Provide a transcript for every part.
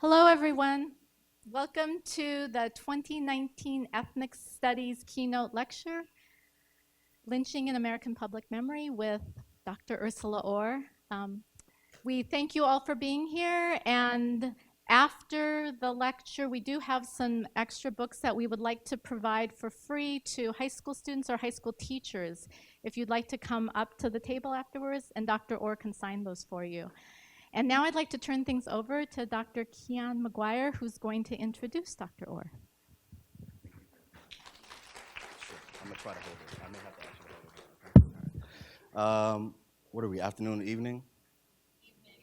Hello, everyone. Welcome to the 2019 Ethnic Studies Keynote Lecture, Lynching in American Public Memory with Dr. Ersula Orr. We thank you all for being here, and after the lecture, we do have some extra books that we would like to provide for free to high school students or high school teachers. If you'd like to come up to the table afterwards, and Dr. Orr can sign those for you. And now I'd like to turn things over to Dr. Keon McGuire, who's going to introduce Dr. Orr. Sure. I'm going to try to hold it. I may have to actually hold it. What are we, afternoon, evening?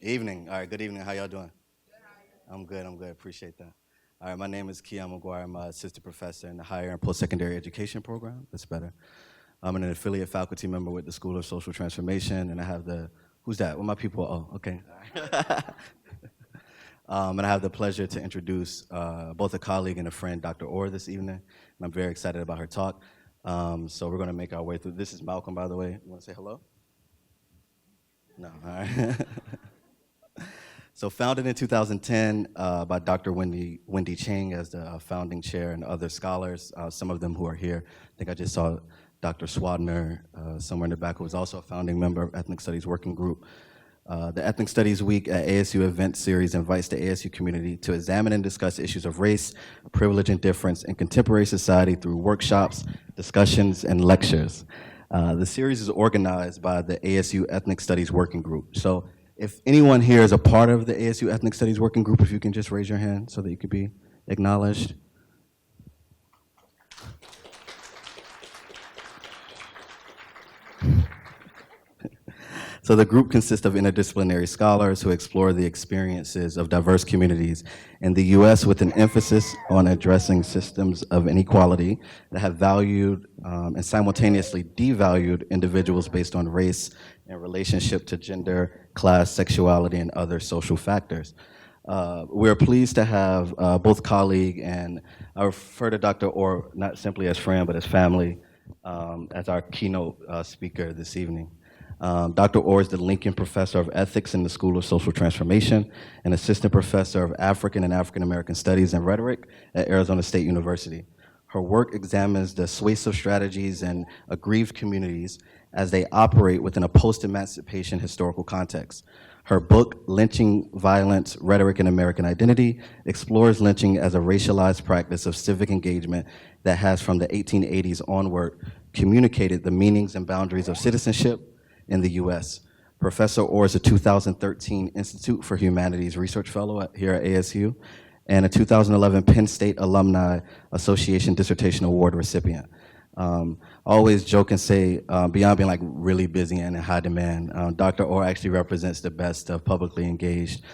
Evening. All right, good evening. How y'all doing? Good, I'm good. Appreciate that. All right, my name is Keon McGuire. I'm an assistant professor in the higher and post-secondary education program. That's better. I'm an affiliate faculty member with the School of Social Transformation, and I have the who's that? Well, my people, oh, okay. And I have the pleasure to introduce both a colleague and a friend, Dr. Orr, this evening. And I'm very excited about her talk. So we're gonna make our way through. This is Malcolm, by the way. You wanna say hello? No, all right. So founded in 2010 by Dr. Wendy Ching as the founding chair and other scholars, some of them who are here. I think I just saw Dr. Swadner, somewhere in the back, who was also a founding member of Ethnic Studies Working Group. The Ethnic Studies Week at ASU event series invites the ASU community to examine and discuss issues of race, privilege, and difference in contemporary society through workshops, discussions, and lectures. The series is organized by the ASU Ethnic Studies Working Group. So if anyone here is a part of the ASU Ethnic Studies Working Group, if you can just raise your hand so that you could be acknowledged. So the group consists of interdisciplinary scholars who explore the experiences of diverse communities in the U.S. with an emphasis on addressing systems of inequality that have valued and simultaneously devalued individuals based on race in relationship to gender, class, sexuality, and other social factors. We're pleased to have both colleague and I refer to Dr. Orr not simply as friend, but as family as our keynote speaker this evening. Dr. Orr is the Lincoln Professor of Ethics in the School of Social Transformation and Assistant Professor of African and African American Studies and Rhetoric at Arizona State University. Her work examines the suasive strategies in aggrieved communities as they operate within a post-emancipation historical context. Her book, Lynching, Violence, Rhetoric American Identity, explores lynching as a racialized practice of civic engagement that has, from the 1880s onward, communicated the meanings and boundaries of citizenship in the U.S. Professor Orr is a 2013 Institute for Humanities Research Fellow here at ASU and a 2011 Penn State Alumni Association Dissertation Award recipient. I always joke and say, beyond being like really busy and in high demand, Dr. Orr actually represents the best of publicly engaged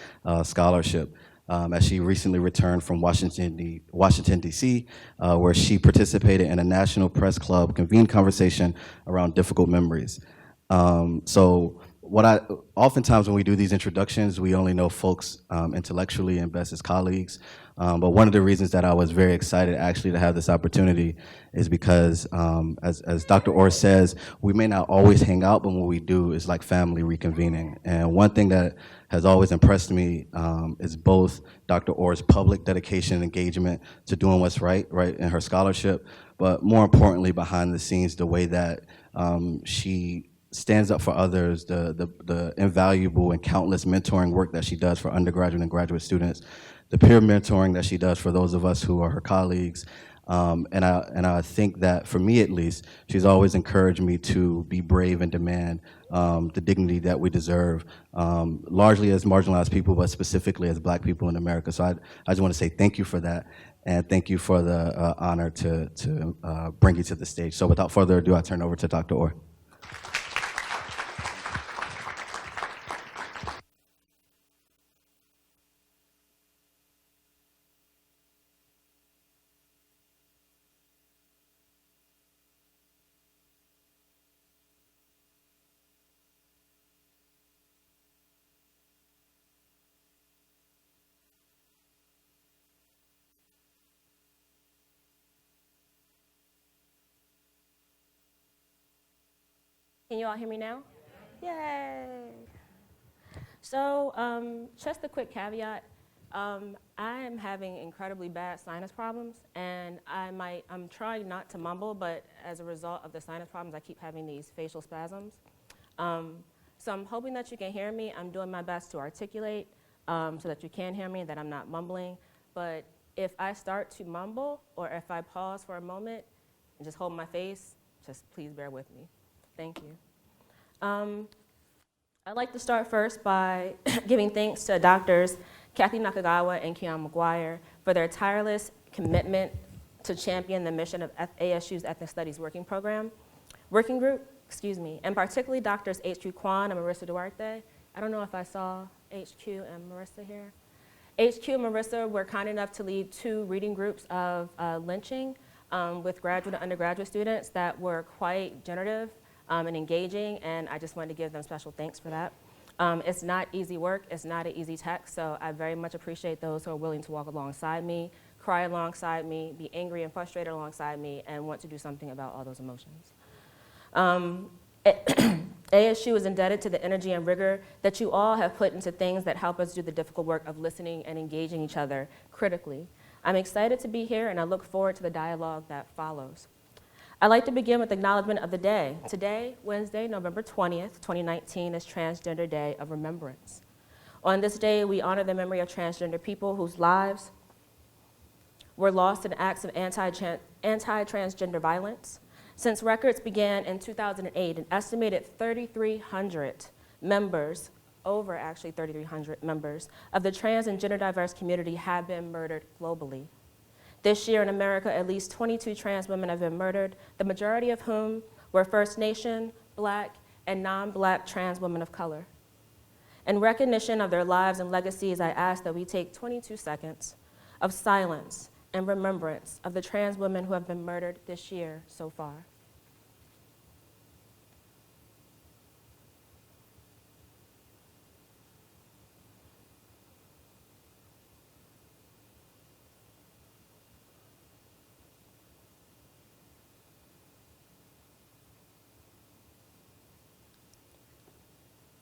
scholarship. As she recently returned from Washington, D.C., where she participated in a National Press Club convened conversation around difficult memories. So oftentimes when we do these introductions, we only know folks intellectually and best as colleagues. But one of the reasons that I was very excited actually to have this opportunity is because, as Dr. Orr says, we may not always hang out, but when we do, it's like family reconvening. And one thing that has always impressed me is both Dr. Orr's public dedication and engagement to doing what's right in her scholarship, but more importantly, behind the scenes, the way that she stands up for others, the invaluable and countless mentoring work that she does for undergraduate and graduate students, the peer mentoring that she does for those of us who are her colleagues. And I think that, for me at least, she's always encouraged me to be brave and demand the dignity that we deserve, largely as marginalized people, but specifically as Black people in America. So I just want to say thank you for that, and thank you for the honor to bring you to the stage. So without further ado, I turn over to Dr. Orr. Can you all hear me now? Yay! So just a quick caveat. I am having incredibly bad sinus problems, and I'm trying not to mumble, but as a result of the sinus problems, I keep having these facial spasms. So I'm hoping that you can hear me. I'm doing my best to articulate so that you can hear me, that I'm not mumbling. But if I start to mumble, or if I pause for a moment and just hold my face, just please bear with me. Thank you. I'd like to start first by giving thanks to Doctors Kathy Nakagawa and Keon McGuire for their tireless commitment to champion the mission of ASU's Ethnic Studies Working Group, and particularly Doctors H.Q. Kwan and Marissa Duarte. I don't know if I saw HQ and Marissa here. HQ and Marissa were kind enough to lead 2 reading groups of Lynching with graduate and undergraduate students that were quite generative and engaging, and I just wanted to give them special thanks for that. It's not easy work, it's not an easy text, so I very much appreciate those who are willing to walk alongside me, cry alongside me, be angry and frustrated alongside me, and want to do something about all those emotions. ASU is indebted to the energy and rigor that you all have put into things that help us do the difficult work of listening and engaging each other critically. I'm excited to be here, and I look forward to the dialogue that follows. I'd like to begin with acknowledgement of the day. Today, Wednesday, November 20th, 2019, is Transgender Day of Remembrance. On this day, we honor the memory of transgender people whose lives were lost in acts of anti-transgender violence. Since records began in 2008, an estimated 3,300 members, over actually 3,300 members, of the trans and gender diverse community have been murdered globally. This year in America, at least 22 trans women have been murdered, the majority of whom were First Nation, Black, and non-Black trans women of color. In recognition of their lives and legacies, I ask that we take 22 seconds of silence and remembrance of the trans women who have been murdered this year so far.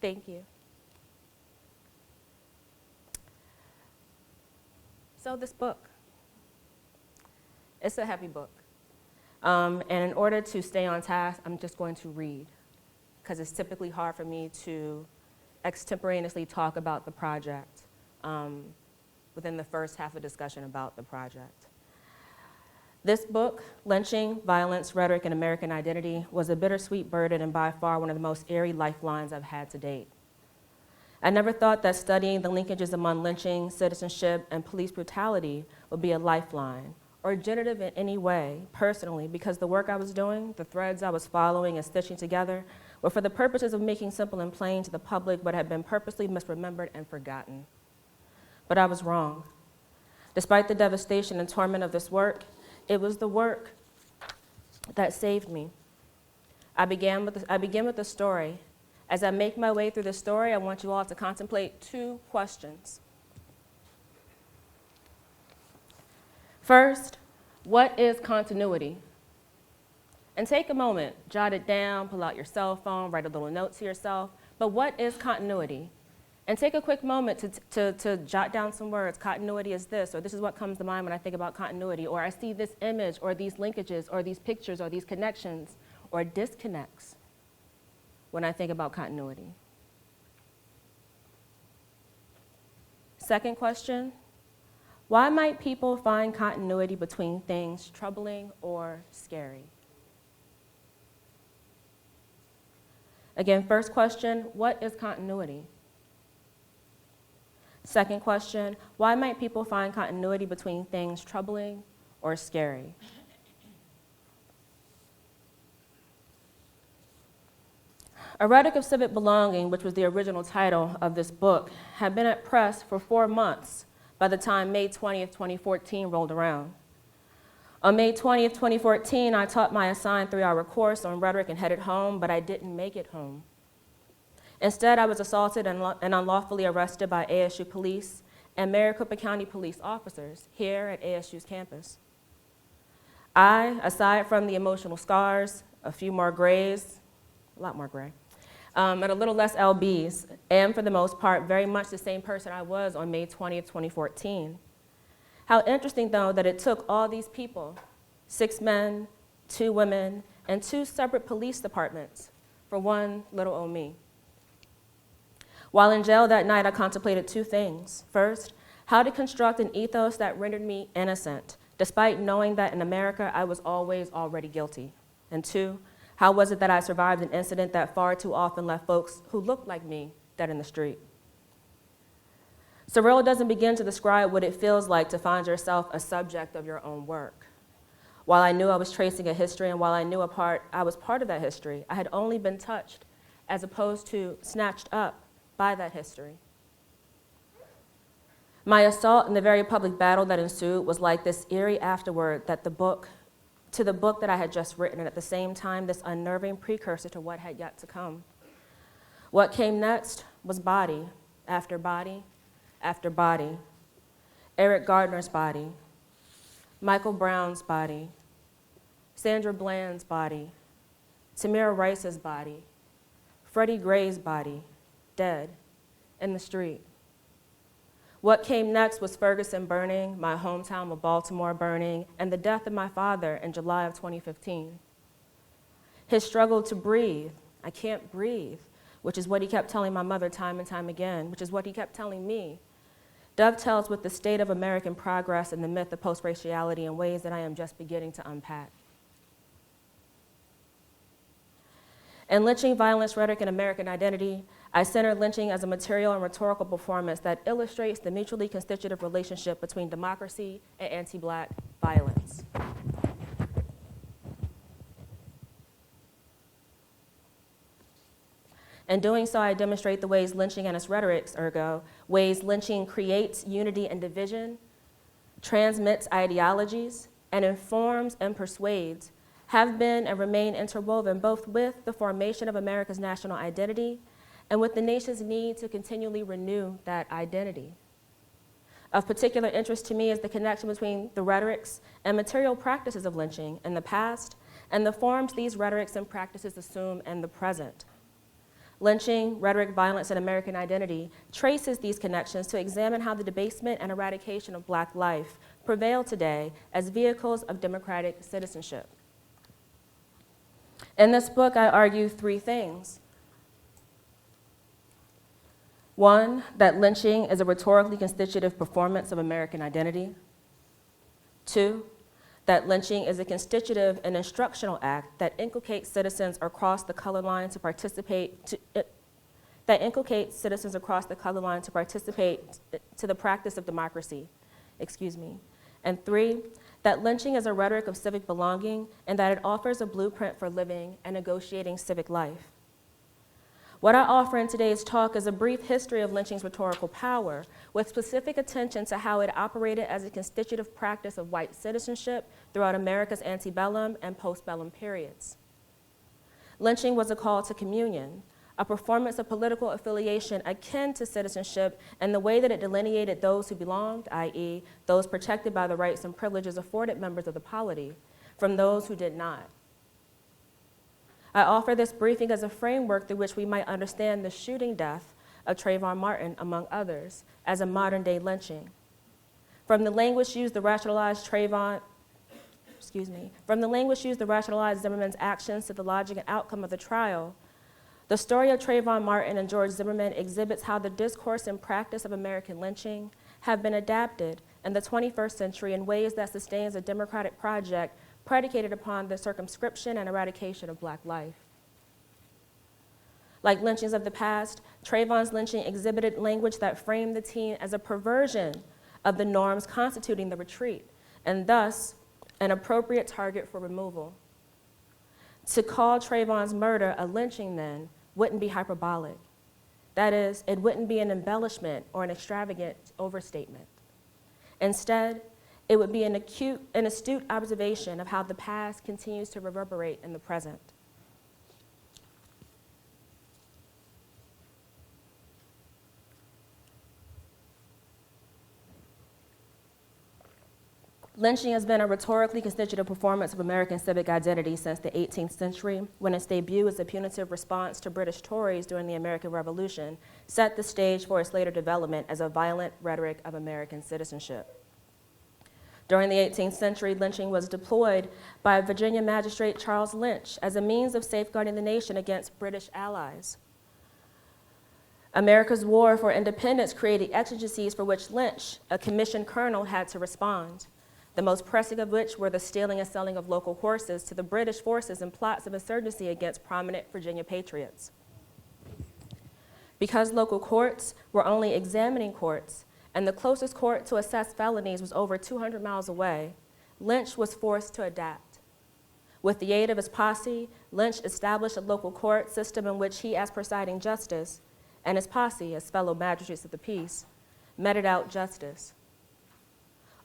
Thank you. So this book, it's a heavy book. And in order to stay on task, I'm just going to read, because it's typically hard for me to extemporaneously talk about the project within the first half of discussion about the project. This book, Lynching, Violence, Rhetoric, and American Identity, was a bittersweet burden and by far one of the most airy lifelines I've had to date. I never thought that studying the linkages among lynching, citizenship, and police brutality would be a lifeline, or generative in any way, personally, because the work I was doing, the threads I was following and stitching together, were for the purposes of making simple and plain to the public what had been purposely misremembered and forgotten. But I was wrong. Despite the devastation and torment of this work, it was the work that saved me. I begin with the story. As I make my way through the story, I want you all to contemplate 2 questions. First, what is continuity? And take a moment, jot it down, pull out your cell phone, write a little note to yourself. But what is continuity? And take a quick moment to jot down some words. Continuity is this, or this is what comes to mind when I think about continuity, or I see this image, or these linkages, or these pictures, or these connections, or disconnects when I think about continuity. Second question, why might people find continuity between things troubling or scary? Again, first question, what is continuity? Second question, why might people find continuity between things troubling or scary? A Rhetoric of Civic Belonging, which was the original title of this book, had been at press for 4 months by the time May 20th, 2014 rolled around. On May 20th, 2014, I taught my assigned 3-hour course on rhetoric and headed home, but I didn't make it home. Instead, I was assaulted and unlawfully arrested by ASU police and Maricopa County police officers here at ASU's campus. I, aside from the emotional scars, a few more grays, a lot more gray, at a little less LBs, and for the most part, very much the same person I was on May 20th, 2014. How interesting, though, that it took all these people, 6 men, 2 women, and 2 separate police departments for one little old me. While in jail that night, I contemplated 2 things. First, how to construct an ethos that rendered me innocent, despite knowing that in America I was always already guilty. And 2, how was it that I survived an incident that far too often left folks who looked like me dead in the street? Surreal doesn't begin to describe what it feels like to find yourself a subject of your own work. While I knew I was tracing a history, and while I knew I was part of that history, I had only been touched as opposed to snatched up by that history. My assault and the very public battle that ensued was like this eerie afterword to the book that I had just written, and at the same time, this unnerving precursor to what had yet to come. What came next was body after body after body. Eric Gardner's body, Michael Brown's body, Sandra Bland's body, Tamir Rice's body, Freddie Gray's body, dead in the street. What came next was Ferguson burning, my hometown of Baltimore burning, and the death of my father in July of 2015. His struggle to breathe, I can't breathe, which is what he kept telling my mother time and time again, which is what he kept telling me, dovetails with the state of American progress and the myth of post-raciality in ways that I am just beginning to unpack. In Lynching, Violence, Rhetoric, and American Identity, I center lynching as a material and rhetorical performance that illustrates the mutually constitutive relationship between democracy and anti-Black violence. In doing so, I demonstrate the ways lynching and its rhetorics, ergo, ways lynching creates unity and division, transmits ideologies, and informs and persuades, have been and remain interwoven both with the formation of America's national identity and with the nation's need to continually renew that identity. Of particular interest to me is the connection between the rhetorics and material practices of lynching in the past and the forms these rhetorics and practices assume in the present. Lynching, Rhetoric, Violence, and American Identity traces these connections to examine how the debasement and eradication of Black life prevail today as vehicles of democratic citizenship. In this book, I argue 3 things. 1, that lynching is a rhetorically constitutive performance of American identity. 2, that lynching is a constitutive and instructional act that inculcates citizens across the color line to participate to the practice of democracy. And 3, that lynching is a rhetoric of civic belonging and that it offers a blueprint for living and negotiating civic life. What I offer in today's talk is a brief history of lynching's rhetorical power, with specific attention to how it operated as a constitutive practice of white citizenship throughout America's antebellum and postbellum periods. Lynching was a call to communion, a performance of political affiliation akin to citizenship and the way that it delineated those who belonged, i.e., those protected by the rights and privileges afforded members of the polity, from those who did not. I offer this briefing as a framework through which we might understand the shooting death of Trayvon Martin, among others, as a modern-day lynching. From the language used to rationalize Zimmerman's actions to the logic and outcome of the trial, the story of Trayvon Martin and George Zimmerman exhibits how the discourse and practice of American lynching have been adapted in the 21st century in ways that sustains a democratic project predicated upon the circumscription and eradication of Black life. Like lynchings of the past, Trayvon's lynching exhibited language that framed the teen as a perversion of the norms constituting the retreat, and thus an appropriate target for removal. To call Trayvon's murder a lynching, then, wouldn't be hyperbolic. That is, it wouldn't be an embellishment or an extravagant overstatement. Instead, it would be an astute observation of how the past continues to reverberate in the present. Lynching has been a rhetorically constitutive performance of American civic identity since the 18th century, when its debut as a punitive response to British Tories during the American Revolution set the stage for its later development as a violent rhetoric of American citizenship. During the 18th century, lynching was deployed by Virginia magistrate Charles Lynch as a means of safeguarding the nation against British allies. America's war for independence created exigencies for which Lynch, a commissioned colonel, had to respond, the most pressing of which were the stealing and selling of local horses to the British forces in plots of insurgency against prominent Virginia patriots. Because local courts were only examining courts, and the closest court to assess felonies was over 200 miles away, Lynch was forced to adapt. With the aid of his posse, Lynch established a local court system in which he, as presiding justice, and his posse, as fellow magistrates of the peace, meted out justice.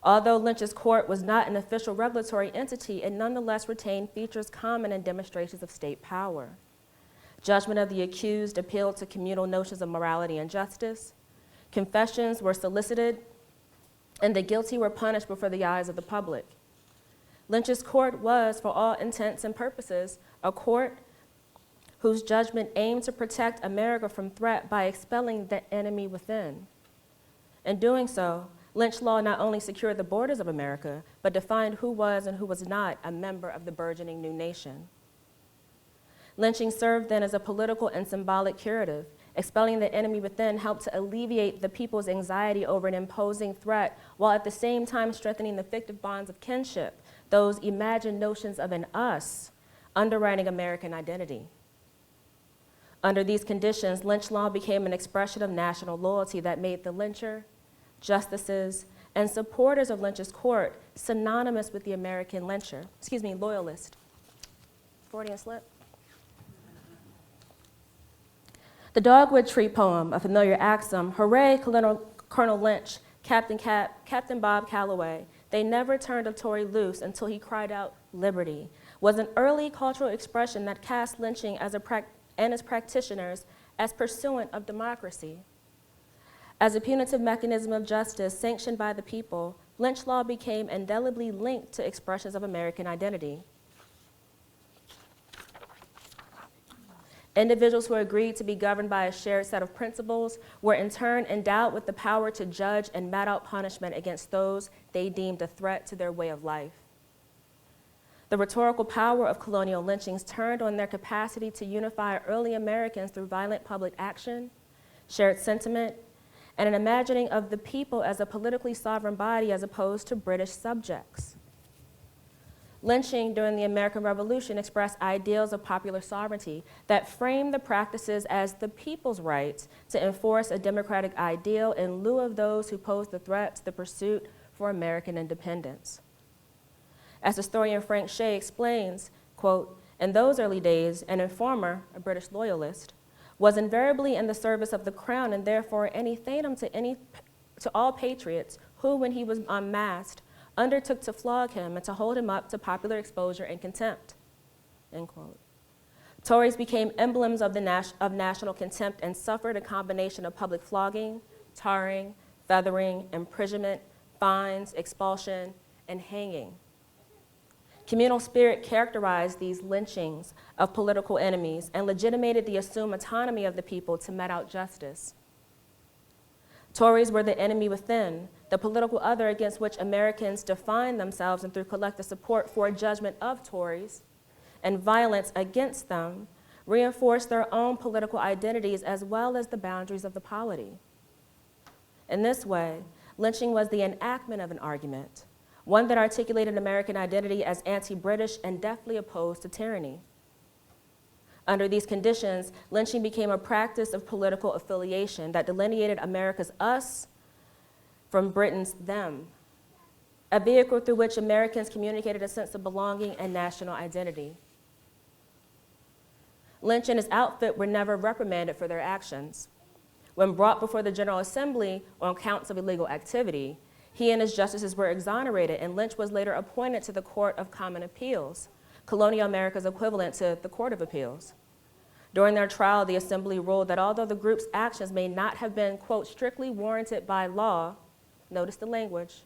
Although Lynch's court was not an official regulatory entity, it nonetheless retained features common in demonstrations of state power. Judgment of the accused appealed to communal notions of morality and justice. Confessions were solicited, and the guilty were punished before the eyes of the public. Lynch's court was, for all intents and purposes, a court whose judgment aimed to protect America from threat by expelling the enemy within. In doing so, Lynch law not only secured the borders of America, but defined who was and who was not a member of the burgeoning new nation. Lynching served then as a political and symbolic curative. Expelling the enemy within helped to alleviate the people's anxiety over an imposing threat, while at the same time strengthening the fictive bonds of kinship, those imagined notions of an us, underwriting American identity. Under these conditions, Lynch law became an expression of national loyalty that made the lyncher, justices, and supporters of Lynch's court synonymous with the American loyalist. Freudian slip. The Dogwood Tree poem, a familiar axiom, hooray, Colonel Lynch, Captain Bob Calloway, they never turned a Tory loose until he cried out liberty, was an early cultural expression that cast lynching and its practitioners as pursuant of democracy. As a punitive mechanism of justice sanctioned by the people, lynch law became indelibly linked to expressions of American identity. Individuals who agreed to be governed by a shared set of principles were in turn endowed with the power to judge and mete out punishment against those they deemed a threat to their way of life. The rhetorical power of colonial lynchings turned on their capacity to unify early Americans through violent public action, shared sentiment, and an imagining of the people as a politically sovereign body as opposed to British subjects. Lynching during the American Revolution expressed ideals of popular sovereignty that framed the practices as the people's right to enforce a democratic ideal in lieu of those who posed the threat to the pursuit for American independence. As historian Frank Shea explains, quote, in those early days, an informer, a British loyalist, was invariably in the service of the crown and therefore any thanem to all patriots who, when he was unmasked, undertook to flog him and to hold him up to popular exposure and contempt, end quote. Tories became emblems of national contempt and suffered a combination of public flogging, tarring, feathering, imprisonment, fines, expulsion, and hanging. Communal spirit characterized these lynchings of political enemies and legitimated the assumed autonomy of the people to mete out justice. Tories were the enemy within, the political other against which Americans defined themselves, and through collective support for a judgment of Tories and violence against them, reinforced their own political identities as well as the boundaries of the polity. In this way, lynching was the enactment of an argument, one that articulated American identity as anti-British and deathly opposed to tyranny. Under these conditions, lynching became a practice of political affiliation that delineated America's us from Britain's them, a vehicle through which Americans communicated a sense of belonging and national identity. Lynch and his outfit were never reprimanded for their actions. When brought before the General Assembly on counts of illegal activity, he and his justices were exonerated, and Lynch was later appointed to the Court of Common Appeals, colonial America's equivalent to the Court of Appeals. During their trial, the Assembly ruled that although the group's actions may not have been, quote, strictly warranted by law, notice the language,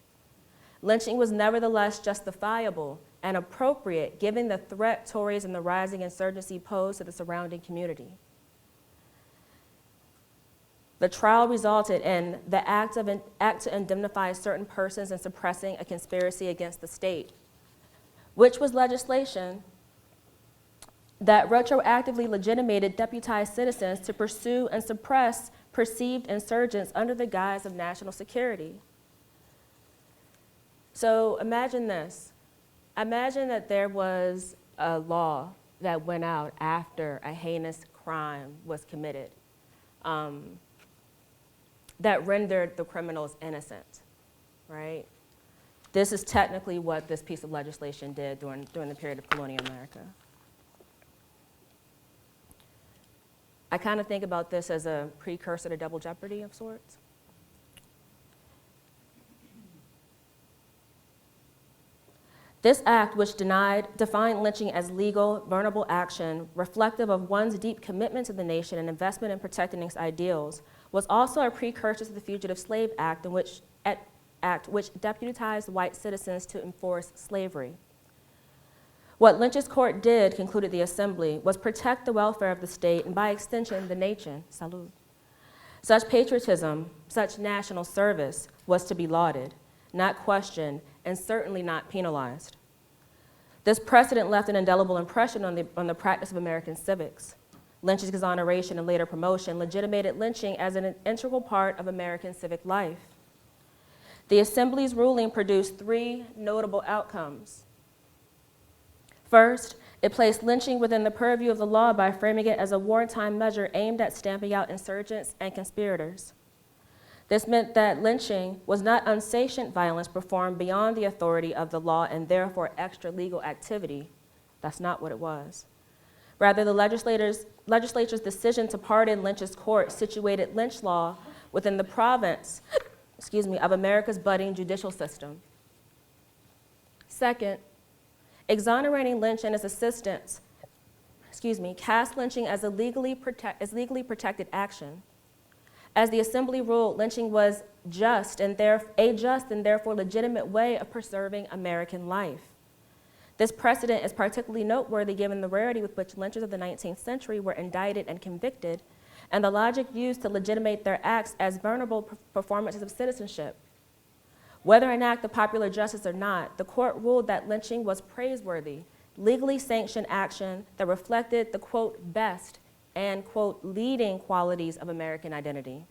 lynching was nevertheless justifiable and appropriate given the threat Tories and the rising insurgency posed to the surrounding community. The trial resulted in the act to indemnify certain persons and suppressing a conspiracy against the state, which was legislation that retroactively legitimated deputized citizens to pursue and suppress perceived insurgents under the guise of national security. So imagine this. Imagine that there was a law that went out after a heinous crime was committed that rendered the criminals innocent, right? This is technically what this piece of legislation did during the period of colonial America. I kind of think about this as a precursor to double jeopardy of sorts. This act, which defined lynching as legal, vulnerable action, reflective of one's deep commitment to the nation and investment in protecting its ideals, was also a precursor to the Fugitive Slave Act, which deputized white citizens to enforce slavery. What Lynchs Court did, concluded the Assembly, was protect the welfare of the state and by extension, the nation. Salud. Such patriotism, such national service was to be lauded, not questioned, and certainly not penalized. This precedent left an indelible impression on the practice of American civics. Lynch's exoneration and later promotion legitimated lynching as an integral part of American civic life. The Assembly's ruling produced three notable outcomes. First, it placed lynching within the purview of the law by framing it as a wartime measure aimed at stamping out insurgents and conspirators. This meant that lynching was not unsentient violence performed beyond the authority of the law and therefore extra-legal activity. That's not what it was. Rather, the legislature's decision to pardon Lynch's Court situated lynch law within the province, of America's budding judicial system. Second, exonerating Lynch and his assistants, cast lynching as legally protected action. As the Assembly ruled, lynching was a just and therefore legitimate way of preserving American life. This precedent is particularly noteworthy given the rarity with which lynchers of the 19th century were indicted and convicted, and the logic used to legitimate their acts as vulnerable performances of citizenship. Whether an act of popular justice or not, the court ruled that lynching was praiseworthy, legally sanctioned action that reflected the, quote, best and, quote, leading qualities of American identity.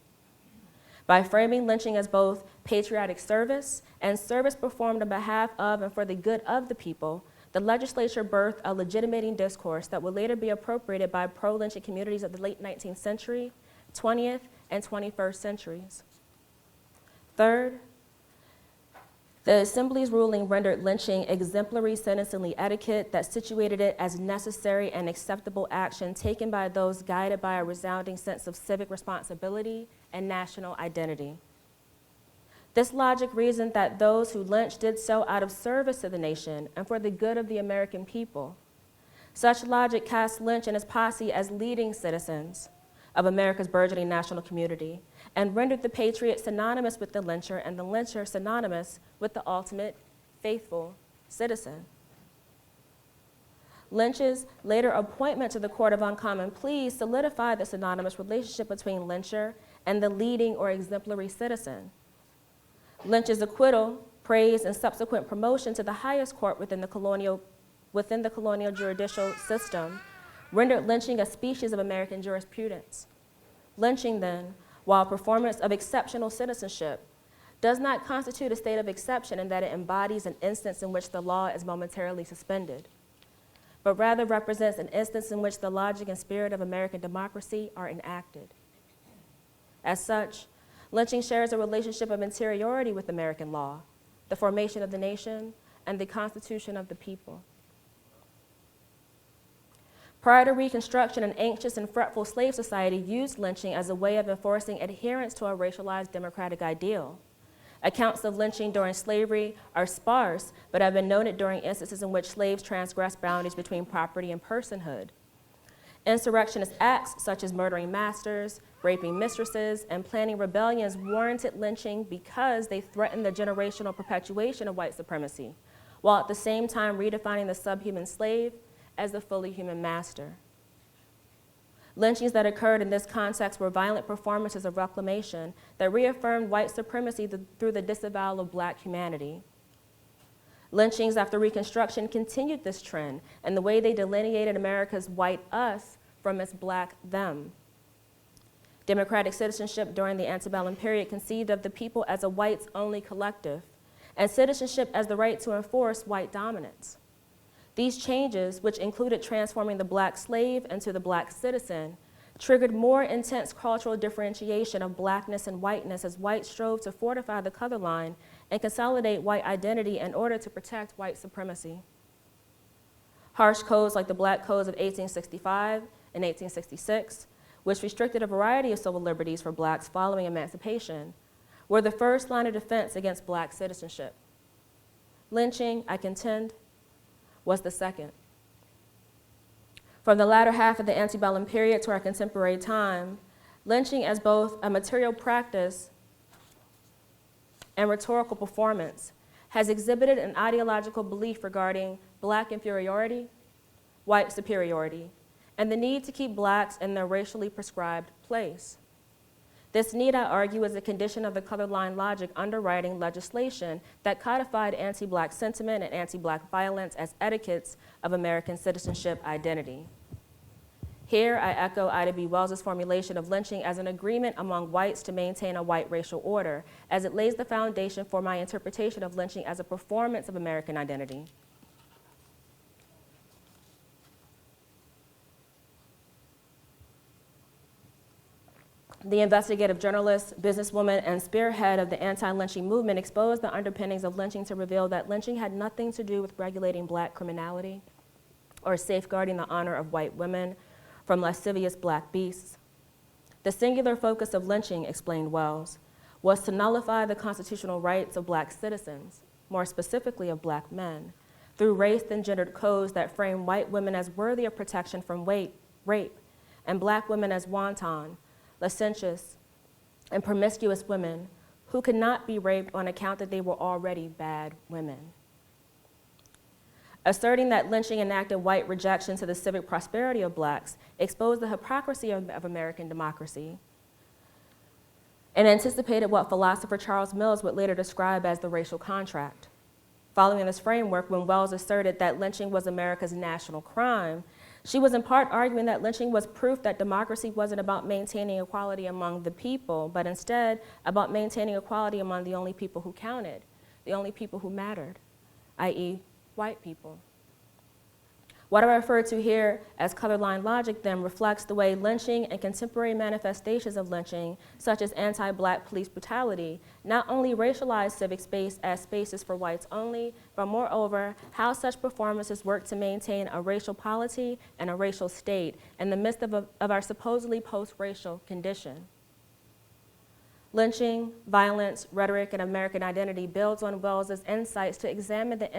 By framing lynching as both patriotic service and service performed on behalf of and for the good of the people, the legislature birthed a legitimating discourse that would later be appropriated by pro-lynching communities of the late 19th century, 20th, and 21st centuries. Third, the Assembly's ruling rendered lynching exemplary sentencing etiquette that situated it as necessary and acceptable action taken by those guided by a resounding sense of civic responsibility and national identity. This logic reasoned that those who lynched did so out of service to the nation and for the good of the American people. Such logic cast Lynch and his posse as leading citizens of America's burgeoning national community and rendered the patriot synonymous with the lyncher and the lyncher synonymous with the ultimate faithful citizen. Lynch's later appointment to the Court of Uncommon Pleas solidified the synonymous relationship between lyncher and the leading or exemplary citizen. Lynch's acquittal, praise, and subsequent promotion to the highest court within the colonial judicial system rendered lynching a species of American jurisprudence. Lynching, then, while a performance of exceptional citizenship, does not constitute a state of exception in that it embodies an instance in which the law is momentarily suspended, but rather represents an instance in which the logic and spirit of American democracy are enacted. As such, lynching shares a relationship of interiority with American law, the formation of the nation, and the constitution of the people. Prior to Reconstruction, an anxious and fretful slave society used lynching as a way of enforcing adherence to a racialized democratic ideal. Accounts of lynching during slavery are sparse, but have been noted during instances in which slaves transgressed boundaries between property and personhood. Insurrectionist acts such as murdering masters, raping mistresses, and planning rebellions warranted lynching because they threatened the generational perpetuation of white supremacy, while at the same time redefining the subhuman slave as the fully human master. Lynchings that occurred in this context were violent performances of reclamation that reaffirmed white supremacy through the disavowal of black humanity. Lynchings after Reconstruction continued this trend and the way they delineated America's white us from its black them. Democratic citizenship during the antebellum period conceived of the people as a whites-only collective, and citizenship as the right to enforce white dominance. These changes, which included transforming the black slave into the black citizen, triggered more intense cultural differentiation of blackness and whiteness as whites strove to fortify the color line and consolidate white identity in order to protect white supremacy. Harsh codes like the Black Codes of 1865 and 1866, which restricted a variety of civil liberties for blacks following emancipation, were the first line of defense against black citizenship. Lynching, I contend, was the second. From the latter half of the antebellum period to our contemporary time, lynching as both a material practice and rhetorical performance has exhibited an ideological belief regarding black inferiority, white superiority, and the need to keep blacks in their racially prescribed place. This need, I argue, is a condition of the color line logic underwriting legislation that codified anti-black sentiment and anti-black violence as etiquettes of American citizenship identity. Here, I echo Ida B. Wells's formulation of lynching as an agreement among whites to maintain a white racial order, as it lays the foundation for my interpretation of lynching as a performance of American identity. The investigative journalist, businesswoman, and spearhead of the anti-lynching movement exposed the underpinnings of lynching to reveal that lynching had nothing to do with regulating black criminality or safeguarding the honor of white women from lascivious black beasts. The singular focus of lynching, explained Wells, was to nullify the constitutional rights of black citizens, more specifically of black men, through race and gendered codes that frame white women as worthy of protection from rape, and black women as wanton, licentious, and promiscuous women who could not be raped on account that they were already bad women. Asserting that lynching enacted white rejection to the civic prosperity of blacks exposed the hypocrisy of American democracy and anticipated what philosopher Charles Mills would later describe as the racial contract. Following this framework, when Wells asserted that lynching was America's national crime, she was in part arguing that lynching was proof that democracy wasn't about maintaining equality among the people, but instead about maintaining equality among the only people who counted, the only people who mattered, i.e., white people. What I refer to here as color line logic then reflects the way lynching and contemporary manifestations of lynching, such as anti-black police brutality, not only racialize civic space as spaces for whites only, but moreover, how such performances work to maintain a racial polity and a racial state in the midst of our supposedly post-racial condition. Lynching, Violence, Rhetoric, and American Identity builds on Wells's insights to examine the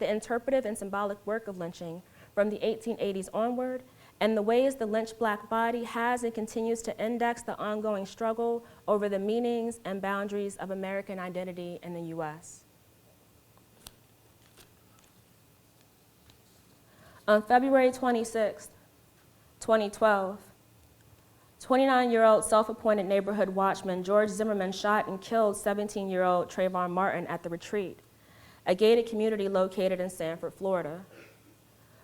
interpretive and symbolic work of lynching from the 1880s onward, and the ways the lynched black body has and continues to index the ongoing struggle over the meanings and boundaries of American identity in the US. On February 26, 2012, 29-year-old self-appointed neighborhood watchman George Zimmerman shot and killed 17-year-old Trayvon Martin at The Retreat, a gated community located in Sanford, Florida.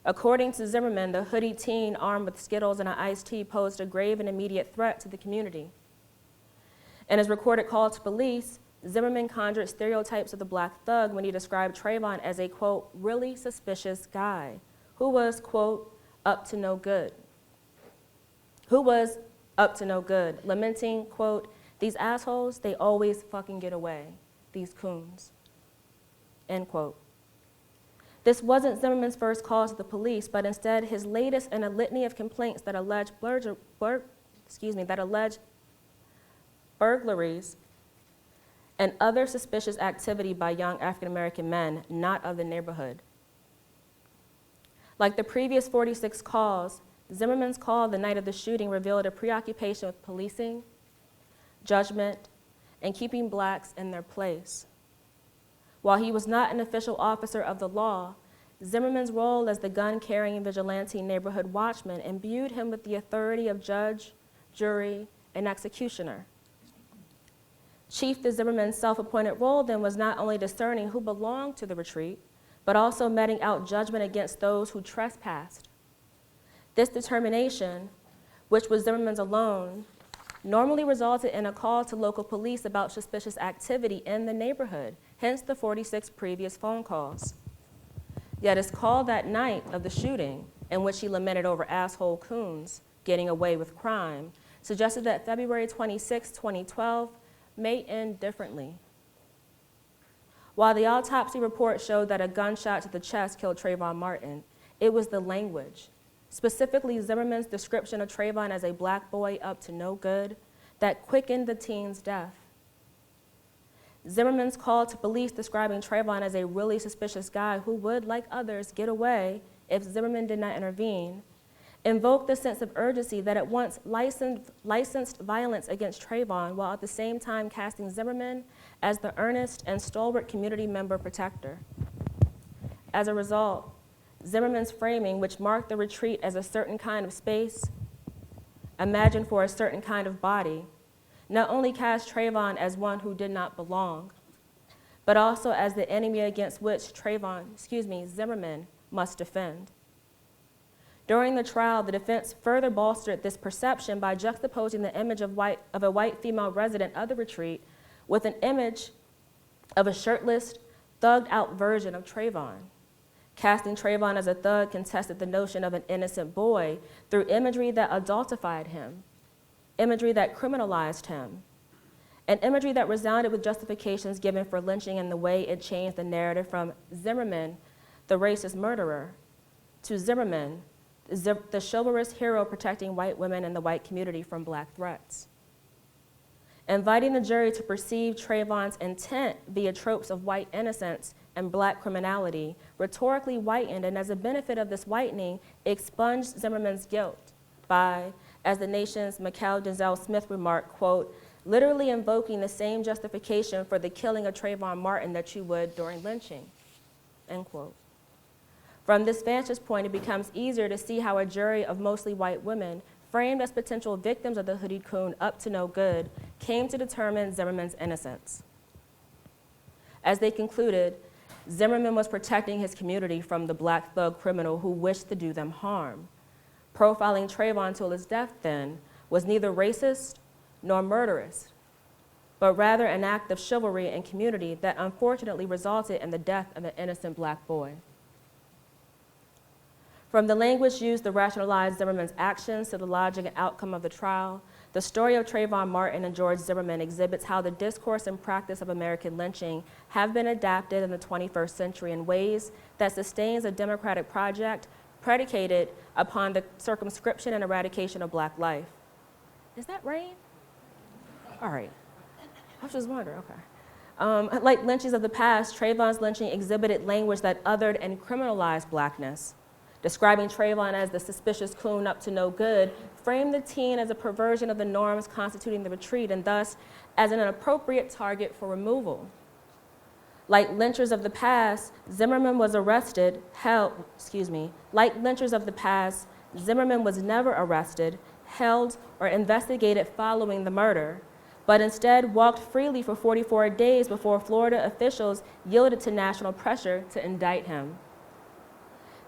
According to Zimmerman, the hooded teen armed with Skittles and an iced tea posed a grave and immediate threat to the community. In his recorded call to police, Zimmerman conjured stereotypes of the black thug when he described Trayvon as a, quote, really suspicious guy who was, quote, up to no good. Lamenting, quote, these assholes, they always fucking get away, these coons, end quote. This wasn't Zimmerman's first call to the police, but instead his latest in a litany of complaints that alleged burglaries and other suspicious activity by young African-American men not of the neighborhood. Like the previous 46 calls, Zimmermans Call the night of the shooting revealed a preoccupation with policing, judgment, and keeping blacks in their place. While he was not an official officer of the law, Zimmerman's role as the gun-carrying vigilante neighborhood watchman imbued him with the authority of judge, jury, and executioner. Chief the Zimmerman's self-appointed role then was not only discerning who belonged to the retreat, but also meting out judgment against those who trespassed. This determination, which was Zimmerman's alone, normally resulted in a call to local police about suspicious activity in the neighborhood, hence the 46 previous phone calls. Yet his call that night of the shooting, in which he lamented over asshole coons getting away with crime, suggested that February 26, 2012 may end differently. While the autopsy report showed that a gunshot to the chest killed Trayvon Martin, it was the language, specifically Zimmerman's description of Trayvon as a black boy up to no good, that quickened the teen's death. Zimmerman's call to police describing Trayvon as a really suspicious guy who would, like others, get away if Zimmerman did not intervene, invoked the sense of urgency that at once licensed violence against Trayvon while at the same time casting Zimmerman as the earnest and stalwart community member protector. As a result, Zimmerman's framing, which marked the retreat as a certain kind of space, imagined for a certain kind of body, not only cast Trayvon as one who did not belong, but also as the enemy against which Zimmerman must defend. During the trial, the defense further bolstered this perception by juxtaposing the image of a white female resident of the retreat with an image of a shirtless, thugged-out version of Trayvon. Casting Trayvon as a thug contested the notion of an innocent boy through imagery that adultified him, imagery that criminalized him, and imagery that resounded with justifications given for lynching and the way it changed the narrative from Zimmerman, the racist murderer, to Zimmerman, the chivalrous hero protecting white women and the white community from black threats. Inviting the jury to perceive Trayvon's intent via tropes of white innocence and black criminality, rhetorically whitened, and as a benefit of this whitening, expunged Zimmerman's guilt by, as the nation's Mikal Denzel Smith remarked, quote, literally invoking the same justification for the killing of Trayvon Martin that you would during lynching, end quote. From this vantage point, it becomes easier to see how a jury of mostly white women, framed as potential victims of the hooded coon up to no good, came to determine Zimmerman's innocence. As they concluded, Zimmerman was protecting his community from the black thug criminal who wished to do them harm. Profiling Trayvon till his death, then, was neither racist nor murderous, but rather an act of chivalry and community that unfortunately resulted in the death of an innocent black boy. From the language used to rationalize Zimmerman's actions to the logic and outcome of the trial, the story of Trayvon Martin and George Zimmerman exhibits how the discourse and practice of American lynching have been adapted in the 21st century in ways that sustains a democratic project predicated upon the circumscription and eradication of black life. Is that rain? All right. I was just wondering, okay. Like lynchings of the past, Trayvon's lynching exhibited language that othered and criminalized blackness. Describing Trayvon as the suspicious coon up to no good framed the teen as a perversion of the norms constituting the retreat and thus as an inappropriate target for removal. Like lynchers of the past, Zimmerman was Like lynchers of the past, Zimmerman was never arrested, held, or investigated following the murder, but instead walked freely for 44 days before Florida officials yielded to national pressure to indict him.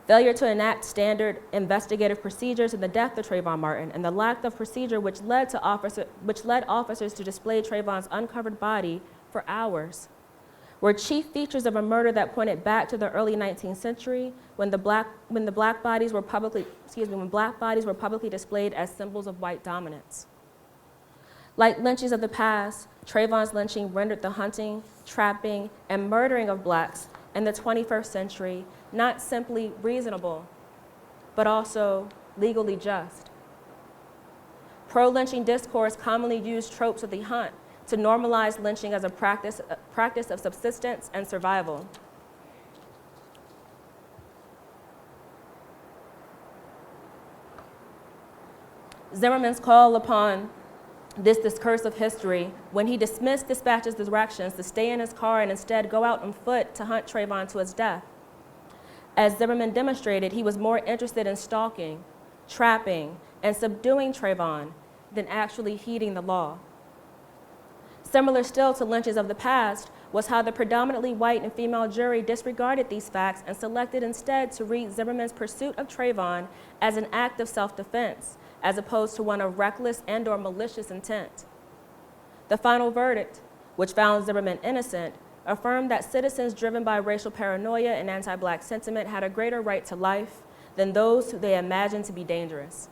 Failure to enact standard investigative procedures in the death of Trayvon Martin and the lack of procedure which led officers to display Trayvon's uncovered body for hours were chief features of a murder that pointed back to the early 19th century when black bodies were publicly displayed as symbols of white dominance. Like lynchings of the past, Trayvon's lynching rendered the hunting, trapping, and murdering of blacks in the 21st century not simply reasonable, but also legally just. Pro-lynching discourse commonly used tropes of the hunt to normalize lynching as a practice of subsistence and survival. Zimmermans Call upon this discursive history when he dismissed dispatches' directions to stay in his car and instead go out on foot to hunt Trayvon to his death. As Zimmerman demonstrated, he was more interested in stalking, trapping, and subduing Trayvon than actually heeding the law. Similar still to lynches of the past was how the predominantly white and female jury disregarded these facts and selected instead to read Zimmerman's pursuit of Trayvon as an act of self-defense, as opposed to one of reckless and/or malicious intent. The final verdict, which found Zimmerman innocent, affirmed that citizens driven by racial paranoia and anti-Black sentiment had a greater right to life than those who they imagined to be dangerous.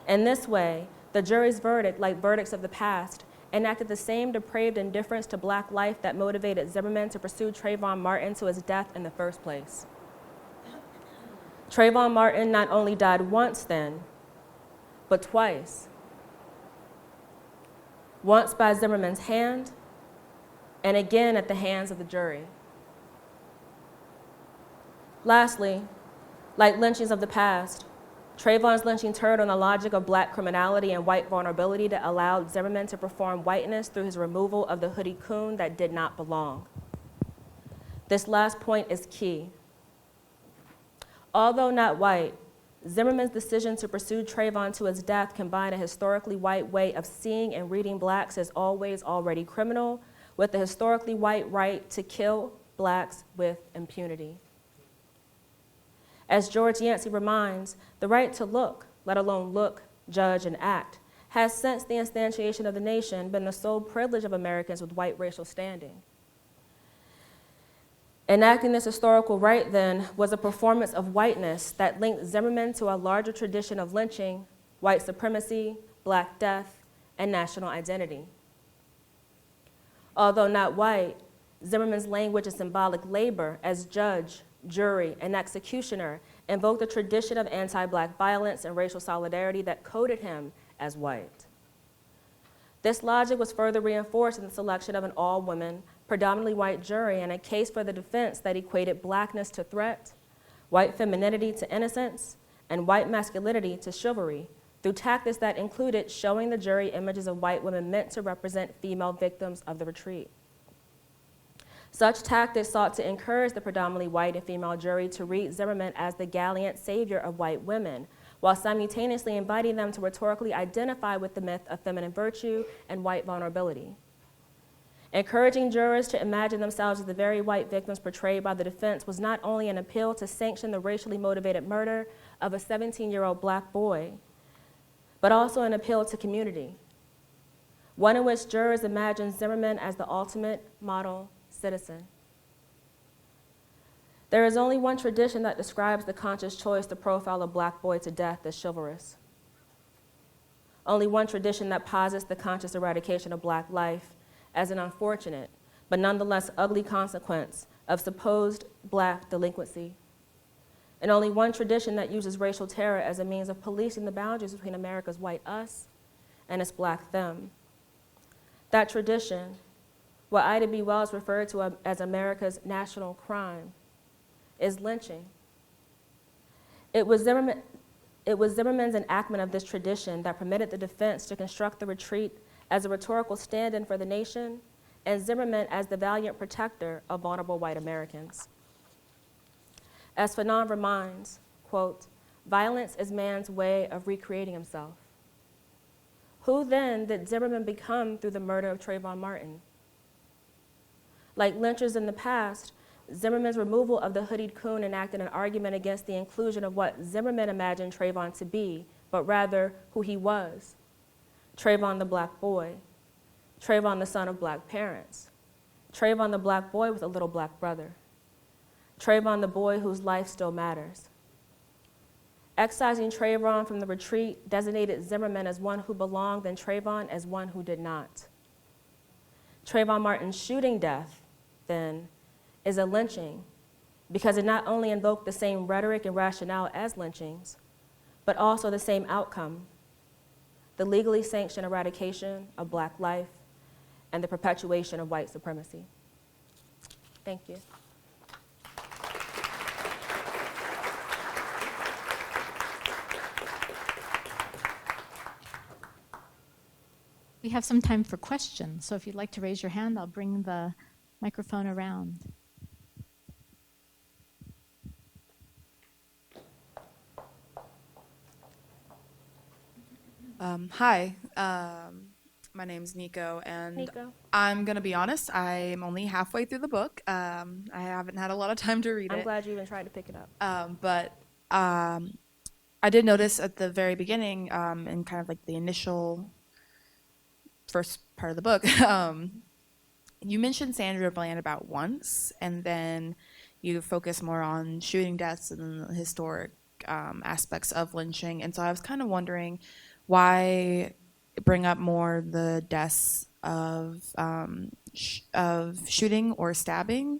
In this way, the jury's verdict, like verdicts of the past, enacted the same depraved indifference to Black life that motivated Zimmerman to pursue Trayvon Martin to his death in the first place. Trayvon Martin not only died once then, but twice. Once by Zimmerman's hand, and again at the hands of the jury. Lastly, like lynchings of the past, Trayvon's lynching turned on the logic of Black criminality and white vulnerability that allowed Zimmerman to perform whiteness through his removal of the hoodie coon that did not belong. This last point is key. Although not white, Zimmerman's decision to pursue Trayvon to his death combined a historically white way of seeing and reading Blacks as always already criminal with the historically white right to kill Blacks with impunity. As George Yancey reminds, the right to look, let alone look, judge, and act, has since the instantiation of the nation been the sole privilege of Americans with white racial standing. Enacting this historical right, then, was a performance of whiteness that linked Zimmerman to a larger tradition of lynching, white supremacy, Black death, and national identity. Although not white, Zimmerman's language and symbolic labor as judge, jury, and executioner invoked a tradition of anti-Black violence and racial solidarity that coded him as white. This logic was further reinforced in the selection of an all-women, predominantly white jury and a case for the defense that equated Blackness to threat, white femininity to innocence, and white masculinity to chivalry, through tactics that included showing the jury images of white women meant to represent female victims of the retreat. Such tactics sought to encourage the predominantly white and female jury to read Zimmerman as the gallant savior of white women, while simultaneously inviting them to rhetorically identify with the myth of feminine virtue and white vulnerability. Encouraging jurors to imagine themselves as the very white victims portrayed by the defense was not only an appeal to sanction the racially motivated murder of a 17-year-old Black boy, but also an appeal to community, one in which jurors imagined Zimmerman as the ultimate model citizen. There is only one tradition that describes the conscious choice to profile a Black boy to death as chivalrous. Only one tradition that posits the conscious eradication of Black life as an unfortunate, but nonetheless ugly consequence of supposed Black delinquency. And only one tradition that uses racial terror as a means of policing the boundaries between America's white us and its Black them. That tradition, what Ida B. Wells referred to as America's national crime, is lynching. It was Zimmerman's enactment of this tradition that permitted the defense to construct the retreat as a rhetorical stand-in for the nation, and Zimmerman as the valiant protector of vulnerable white Americans. As Fanon reminds, quote, "Violence is man's way of recreating himself." Who then did Zimmerman become through the murder of Trayvon Martin? Like lynchers in the past, Zimmerman's removal of the hoodied coon enacted an argument against the inclusion of what Zimmerman imagined Trayvon to be, but rather who he was. Trayvon the Black boy, Trayvon the son of Black parents, Trayvon the Black boy with a little Black brother, Trayvon the boy whose life still matters. Excising Trayvon from the retreat designated Zimmerman as one who belonged and Trayvon as one who did not. Trayvon Martin's shooting death, then, is a lynching because it not only invoked the same rhetoric and rationale as lynchings, but also the same outcome: the legally sanctioned eradication of Black life and the perpetuation of white supremacy. Thank you. We have some time for questions, so if you'd like to raise your hand, I'll bring the microphone around. Hi, my name's Nico, and Nico. I'm gonna be honest, I'm only halfway through the book. I haven't had a lot of time to read I'm it, glad you even tried to pick it up. but I did notice at the very beginning, in kind of like the initial first part of the book, you mentioned Sandra Bland about once, and then you focus more on shooting deaths and the historic aspects of lynching. And so I was kind of wondering why bring up more the deaths of shooting or stabbing,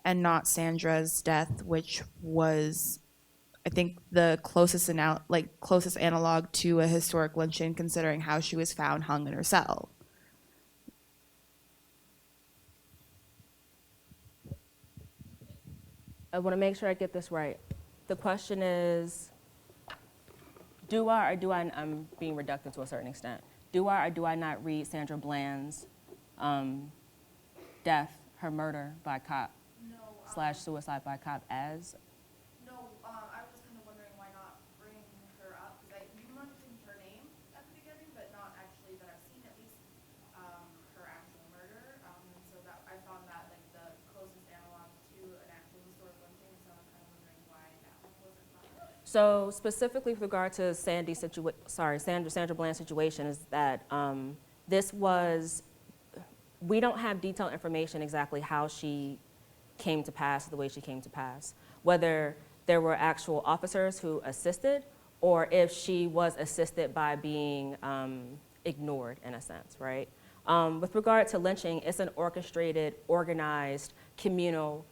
and not Sandra's death, which was, I think, the closest closest analog to a historic lynching, considering how she was found hung in her cell. I want to make sure I get this right. The question is, do I or do I, I'm being reductive to a certain extent, do I or do I not read Sandra Bland's death, her murder by cop, / suicide by cop as? No, I was just kind of wondering why not bring her up, because you mentioned her name at the beginning, but not actually that I've seen, at least her actual murder. And so that I found that like the closest analog to an actual historic lynching, so I'm kind of wondering why that one wasn't brought up. So specifically with regard to Sandra Bland's situation is that this was, we don't have detailed information exactly how she came to pass the way she came to pass, whether there were actual officers who assisted or if she was assisted by being ignored in a sense, right? With regard to lynching, it's an orchestrated, organized, communal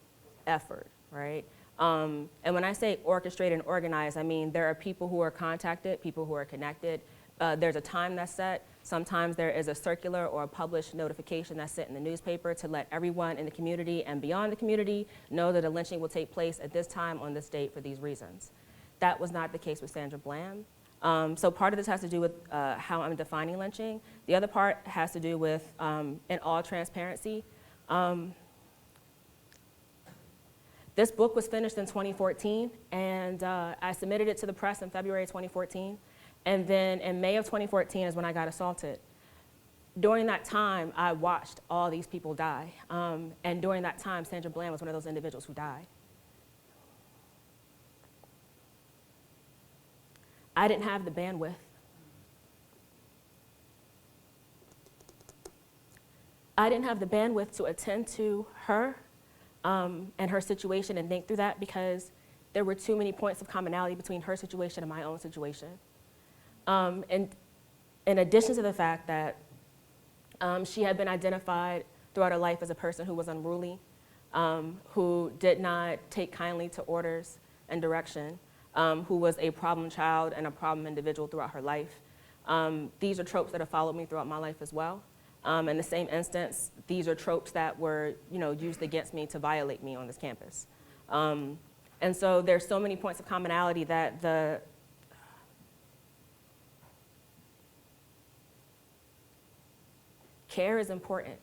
effort, right? And when I say orchestrated and organized, I mean there are people who are contacted, people who are connected. There's a time that's set. Sometimes there is a circular or a published notification that's sent in the newspaper to let everyone in the community and beyond the community know that a lynching will take place at this time on this date for these reasons. That was not the case with Sandra Bland. So part of this has to do with how I'm defining lynching. The other part has to do with, in all transparency, this book was finished in 2014, and I submitted it to the press in February 2014. And then in May of 2014 is when I got assaulted. During that time, I watched all these people die. And during that time, Sandra Bland was one of those individuals who died. I didn't have the bandwidth. I didn't have the bandwidth to attend to her and her situation and think through that, because there were too many points of commonality between her situation and my own situation. And in addition to the fact that she had been identified throughout her life as a person who was unruly, who did not take kindly to orders and direction, who was a problem child and a problem individual throughout her life. These are tropes that have followed me throughout my life as well. In the same instance, these are tropes that were, used against me to violate me on this campus. And so there's so many points of commonality that the care is important.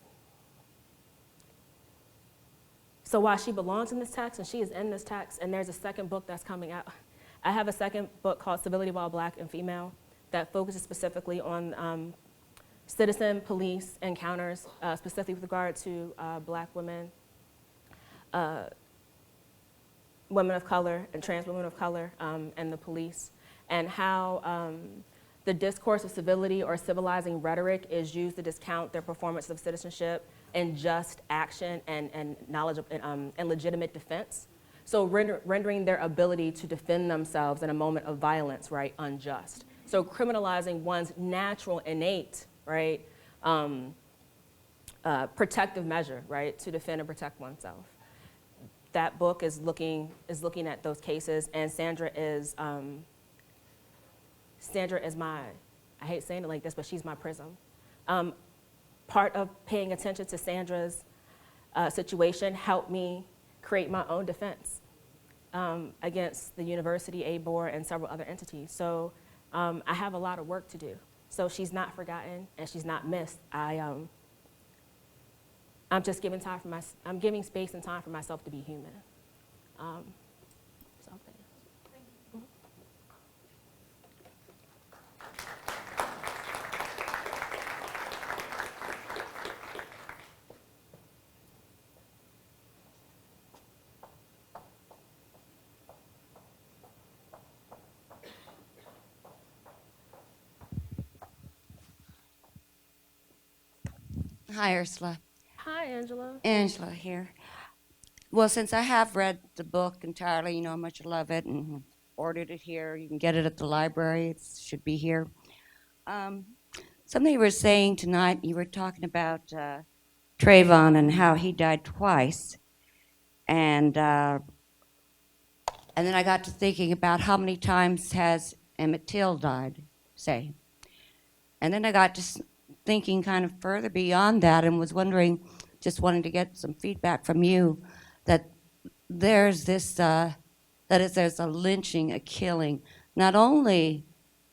So while she belongs in this text and she is in this text, and there's a second book that's coming out, I have a second book called Civility While Black and Female that focuses specifically on citizen police encounters, specifically with regard to Black women, women of color and trans women of color, and the police, and how the discourse of civility or civilizing rhetoric is used to discount their performance of citizenship and just action and knowledge of, and legitimate defense. So rendering their ability to defend themselves in a moment of violence, right, unjust. So criminalizing one's natural, innate, right, protective measure, right, to defend and protect oneself. That book is looking at those cases, and Sandra is my, I hate saying it like this, but she's my prism. Part of paying attention to Sandra's situation helped me create my own defense against the university, ABOR, and several other entities. So I have a lot of work to do. So she's not forgotten and she's not missed. I'm just giving time for I'm giving space and time for myself to be human. So thanks. Hi, Ursula. Hi, Angela. Angela here. Well, since I have read the book entirely, you know how much I love it and ordered it here. You can get it at the library. It should be here. Something you were saying tonight, you were talking about Trayvon and how he died twice. And then I got to thinking about how many times has Emmett Till died, say. And then I got to thinking kind of further beyond that and was wondering, just wanting to get some feedback from you, that there's this, there's a lynching, a killing, not only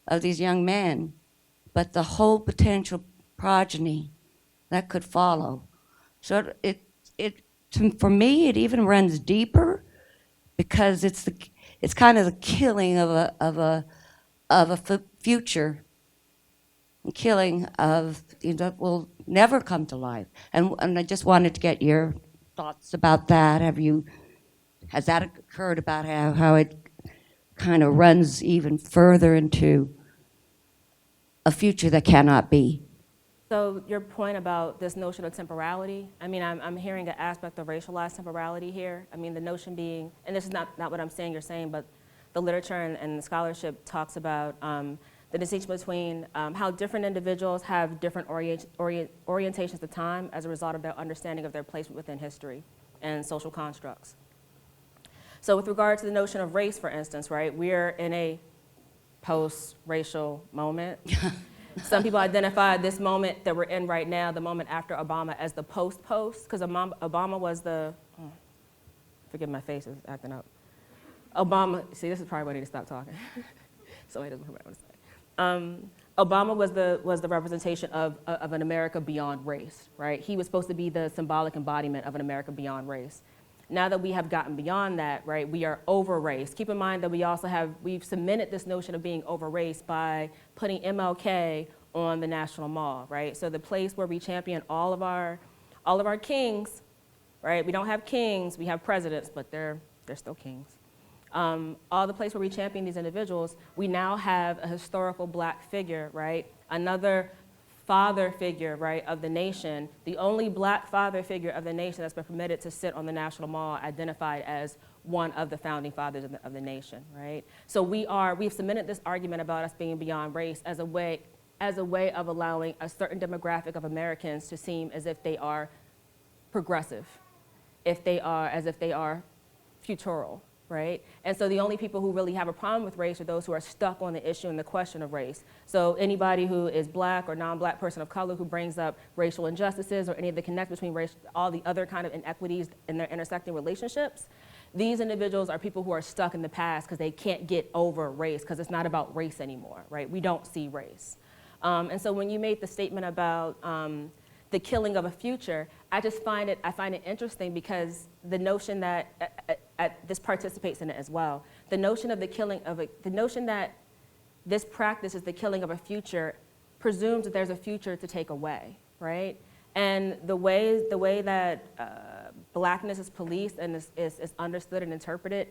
of these young men, but the whole potential progeny that could follow. So for me, it even runs deeper because it's kind of the killing of a future, killing of that will never come to life. And I just wanted to get your thoughts about that. Has that occurred about how it kind of runs even further into a future that cannot be? So your point about this notion of temporality, I mean, I'm hearing an aspect of racialized temporality here. I mean, the notion being, and this is not what I'm saying you're saying, but the literature and the scholarship talks about the distinction between how different individuals have different orientations of time as a result of their understanding of their placement within history and social constructs. So with regard to the notion of race, for instance, right, we're in a post-racial moment. Some people identify this moment that we're in right now, the moment after Obama, as the post-post, because Obama was the, forgive my face is acting up. Obama, see, this is probably why I need to stop talking. So he doesn't hear what I want to say. Obama was the representation of an America beyond race, right? He was supposed to be the symbolic embodiment of an America beyond race. Now that we have gotten beyond that, right, we are over race. Keep in mind that we've cemented this notion of being over race by putting MLK on the National Mall, right? So the place where we champion all of our kings, right? We don't have kings, we have presidents, but they're still kings. All the place where we champion these individuals, we now have a historical black figure, right? Another father figure, right, of the nation, the only black father figure of the nation that's been permitted to sit on the National Mall, identified as one of the founding fathers of the nation, right? So we've cemented this argument about us being beyond race as a way of allowing a certain demographic of Americans to seem as if they are progressive, as if they are futural, right? And so the only people who really have a problem with race are those who are stuck on the issue and the question of race. So anybody who is black or non-black person of color who brings up racial injustices or any of the connect between race, all the other kind of inequities in their intersecting relationships, these individuals are people who are stuck in the past because they can't get over race because it's not about race anymore, right? We don't see race. And so when you made the statement about the killing of a future, I find it interesting because the notion that this participates in it as well. The notion of the notion that this practice is the killing of a future presumes that there's a future to take away, right? And the way that blackness is policed and is understood and interpreted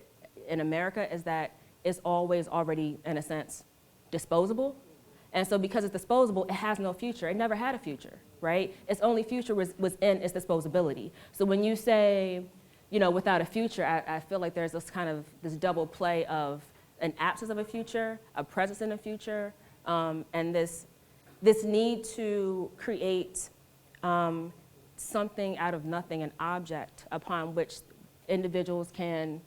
in America is that it's always already, in a sense, disposable. And so because it's disposable, it has no future. It never had a future, right? Its only future was in its disposability. So when you say, without a future, I feel like there's this double play of an absence of a future, a presence in a future, and this need to create something out of nothing, an object upon which individuals can.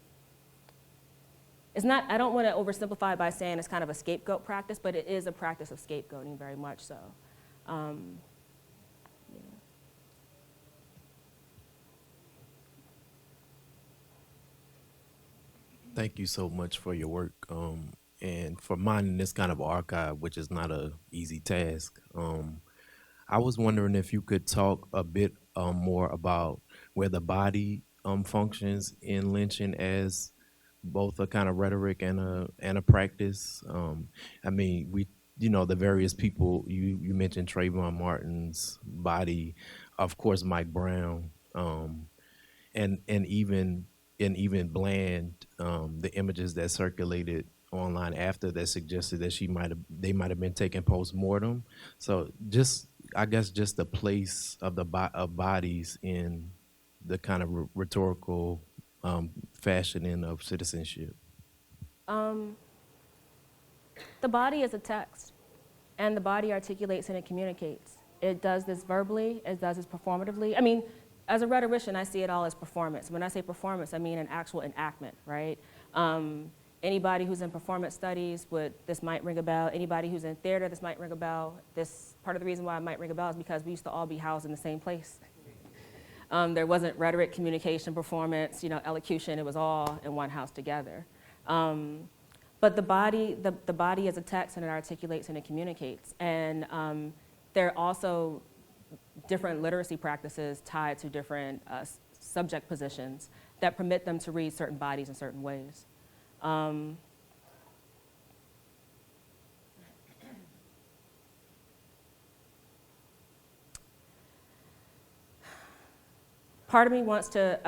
It's not, I don't want to oversimplify it by saying it's kind of a scapegoat practice, but it is a practice of scapegoating, very much so. Thank you so much for your work. and for mining this kind of archive, which is not a easy task. I was wondering if you could talk a bit more about where the body functions in lynching as both a kind of rhetoric and a practice. I mean, the various people you mentioned Trayvon Martin's body, of course Mike Brown, and even Bland, the images that circulated online after that suggested that they might have been taken post mortem. So I guess just the place of of bodies in the kind of rhetorical fashioning of citizenship. The body is a text, and the body articulates and it communicates. It does this verbally, it does this performatively. I mean, as a rhetorician, I see it all as performance. When I say performance, I mean an actual enactment, right? Anybody who's in performance studies, this might ring a bell. Anybody who's in theater, this might ring a bell. This part of the reason why it might ring a bell is because we used to all be housed in the same place. There wasn't rhetoric, communication, performance, elocution. It was all in one house together. But the body is a text, and it articulates and it communicates. And there are also different literacy practices tied to different subject positions that permit them to read certain bodies in certain ways. Part of me wants to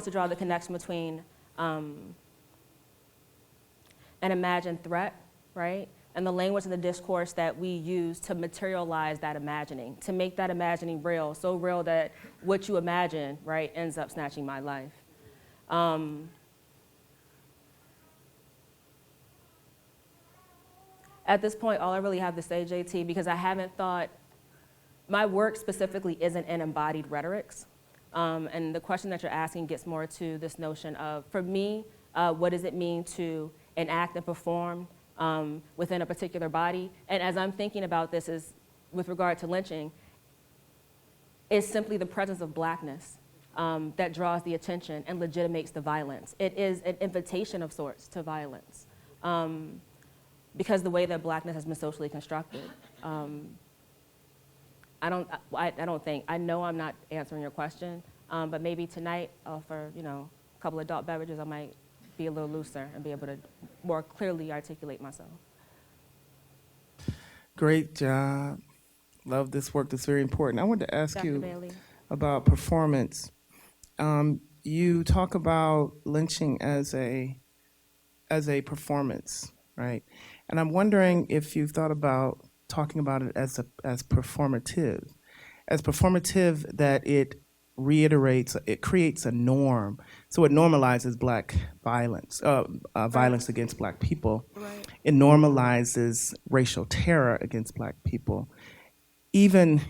draw the connection between an imagined threat, right, and the language and the discourse that we use to materialize that imagining, to make that imagining real, so real that what you imagine, right, ends up snatching my life. At this point, all I really have to say, JT, because I haven't thought, my work specifically isn't in embodied rhetorics. And the question that you're asking gets more to this notion of, for me, what does it mean to enact and perform within a particular body? And as I'm thinking about this is, with regard to lynching, is simply the presence of blackness that draws the attention and legitimates the violence. It is an invitation of sorts to violence because the way that blackness has been socially constructed. I know I'm not answering your question, but maybe tonight, for a couple of adult beverages, I might be a little looser and be able to more clearly articulate myself. Great job. Love this work. That's very important. I wanted to ask Dr. you Bailey. about performance. You talk about lynching as a performance, right? And I'm wondering if you've thought about talking about it as performative, that it reiterates, it creates a norm, so it normalizes black violence, violence against black people. Right. It normalizes racial terror against black people. And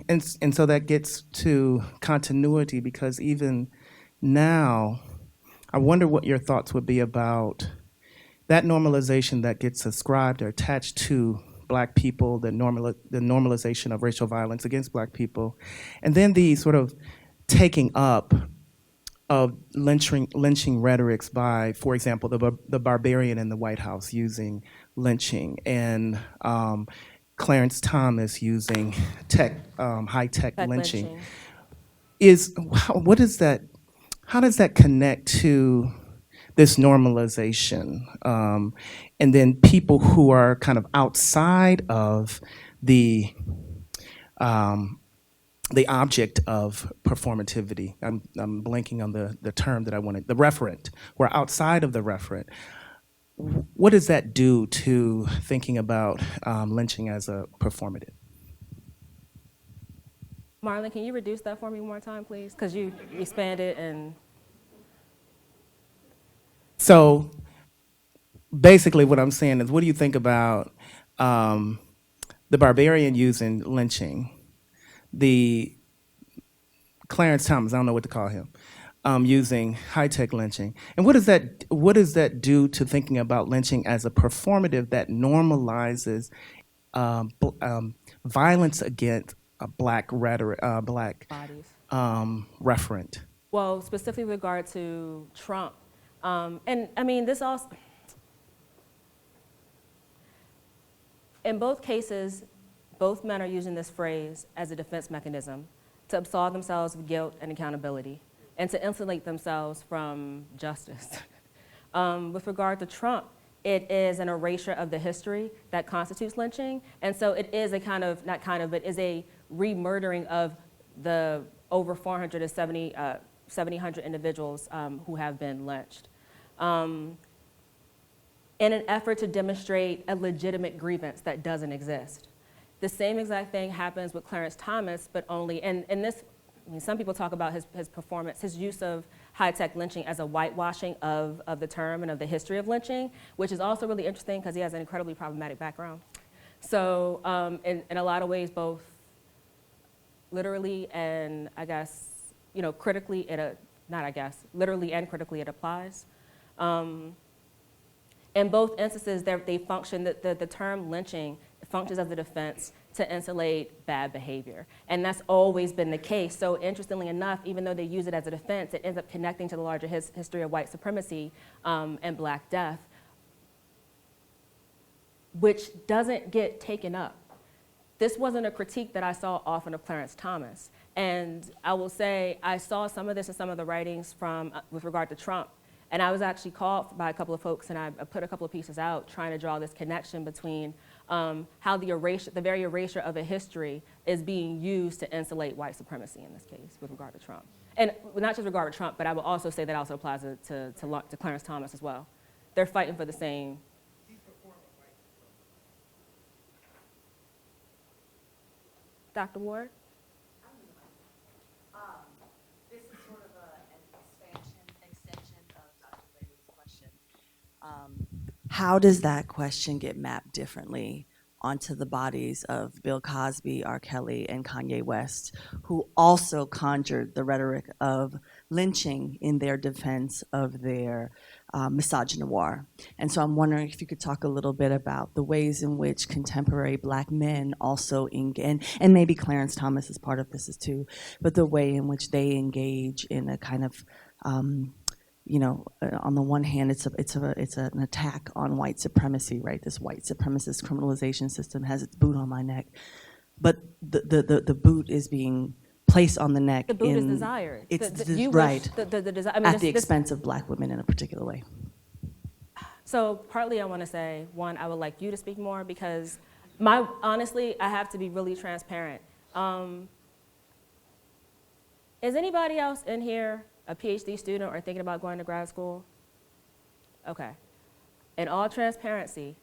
so that gets to continuity, because even now, I wonder what your thoughts would be about that normalization that gets ascribed or attached to black people, the normalization of racial violence against black people, and then the sort of taking up of lynching rhetorics by, for example, the barbarian in the White House using lynching, and Clarence Thomas using high-tech lynching. How does that connect to this normalization? And then people who are kind of outside of the object of performativity. I'm blanking on the term that I wanted, the referent. We're outside of the referent. What does that do to thinking about lynching as a performative? Marlon, can you reduce that for me one more time, please? Because you expanded and... So basically what I'm saying is, what do you think about the barbarian using lynching, the Clarence Thomas, I don't know what to call him, using high-tech lynching? And what does that do to thinking about lynching as a performative that normalizes violence against a black bodies. referent? Well, specifically with regard to Trump, and I mean, this also, In both cases, both men are using this phrase as a defense mechanism to absolve themselves of guilt and accountability and to insulate themselves from justice. With regard to Trump, it is an erasure of the history that constitutes lynching. And so it is a kind of, not kind of, but is a re-murdering of the over 700 individuals who have been lynched. In an effort to demonstrate a legitimate grievance that doesn't exist. The same exact thing happens with Clarence Thomas, but only, and this, I mean, some people talk about his performance, his use of high-tech lynching as a whitewashing of the term and of the history of lynching, which is also really interesting because he has an incredibly problematic background. So in a lot of ways, both literally and I guess, critically, literally and critically it applies. In both instances, they function, the term lynching functions as a defense to insulate bad behavior. And that's always been the case. So interestingly enough, even though they use it as a defense, it ends up connecting to the larger history of white supremacy and Black death, which doesn't get taken up. This wasn't a critique that I saw often of Clarence Thomas. And I will say, I saw some of this in some of the writings with regard to Trump. And I was actually called by a couple of folks, and I put a couple of pieces out trying to draw this connection between how the very erasure of a history is being used to insulate white supremacy in this case with regard to Trump. And not just with regard to Trump, but I will also say that also applies to Clarence Thomas as well. They're fighting for the same. Dr. Ward? This is sort of an extension of Dr. Bailey's question. How does that question get mapped differently onto the bodies of Bill Cosby, R. Kelly, and Kanye West, who also conjured the rhetoric of lynching in their defense of their misogynoir? And so I'm wondering if you could talk a little bit about the ways in which contemporary Black men also engage, and maybe Clarence Thomas is part of this as too, but the way in which they engage in a kind of on the one hand, it's an attack on white supremacy, right? This white supremacist criminalization system has its boot on my neck, but the boot is being placed on the neck. The boot is desired. It's right. at the expense of Black women in a particular way. So partly I want to say, one, I would like you to speak more because honestly, I have to be really transparent. Is anybody else in here a PhD student or thinking about going to grad school? Okay. In all transparency,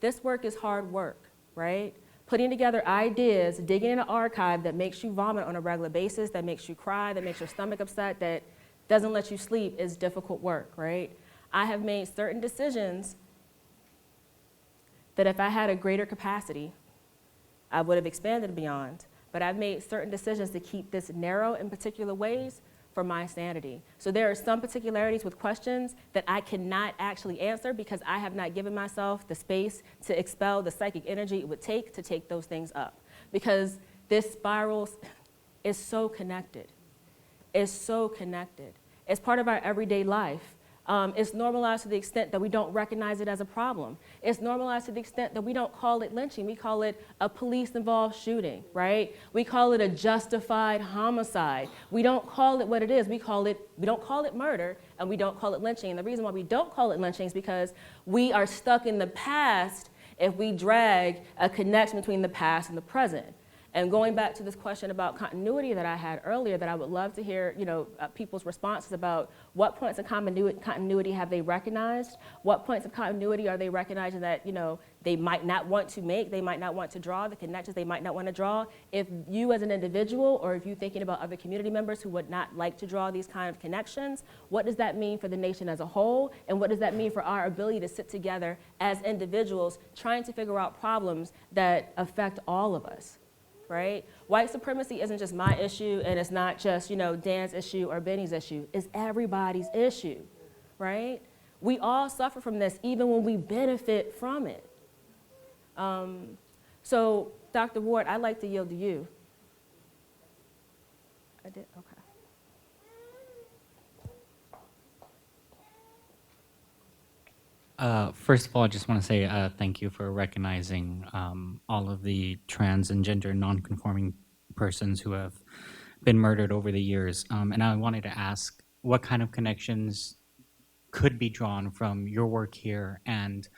this work is hard work, right? Putting together ideas, digging in an archive that makes you vomit on a regular basis, that makes you cry, that makes your stomach upset, that doesn't let you sleep is difficult work, right? I have made certain decisions that if I had a greater capacity, I would have expanded beyond. But I've made certain decisions to keep this narrow in particular ways for my sanity. So there are some particularities with questions that I cannot actually answer because I have not given myself the space to expel the psychic energy it would take to take those things up. Because this spiral is so connected. It's so connected. It's part of our everyday life. It's normalized to the extent that we don't recognize it as a problem. It's normalized to the extent that we don't call it lynching. We call it a police-involved shooting, right? We call it a justified homicide. We don't call it what it is. We don't call it murder, and we don't call it lynching. And the reason why we don't call it lynching is because we are stuck in the past if we drag a connection between the past and the present. And going back to this question about continuity that I had earlier, that I would love to hear, people's responses about what points of continuity have they recognized, what points of continuity are they recognizing that, they might not want to make, they might not want to draw, the connections they might not want to draw. If you as an individual, or if you're thinking about other community members who would not like to draw these kind of connections, what does that mean for the nation as a whole? And what does that mean for our ability to sit together as individuals trying to figure out problems that affect all of us? Right? White supremacy isn't just my issue, and it's not just, Dan's issue or Benny's issue. It's everybody's issue, right? We all suffer from this, even when we benefit from it. So, Dr. Ward, I'd like to yield to you. I did? Okay. First of all, I just want to say thank you for recognizing all of the trans and gender non-conforming persons who have been murdered over the years. And I wanted to ask what kind of connections could be drawn from your work here and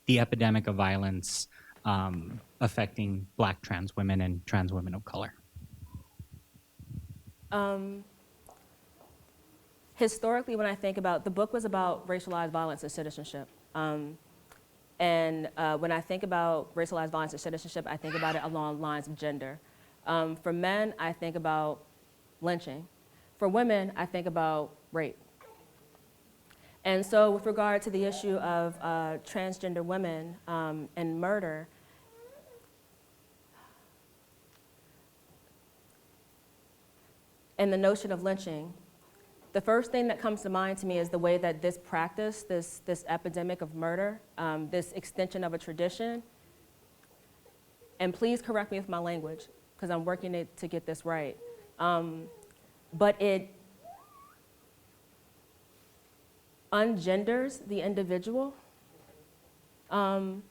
the epidemic of violence affecting Black trans women and trans women of color. Historically, when I think about, the book was about racialized violence and citizenship. And when I think about racialized violence and citizenship, I think about it along lines of gender. For men, I think about lynching. For women, I think about rape. And so with regard to the issue of transgender women and murder, and the notion of lynching, the first thing that comes to mind to me is the way that this practice, this epidemic of murder, this extension of a tradition, and please correct me with my language, because I'm working to get this right, but it ungenders the individual in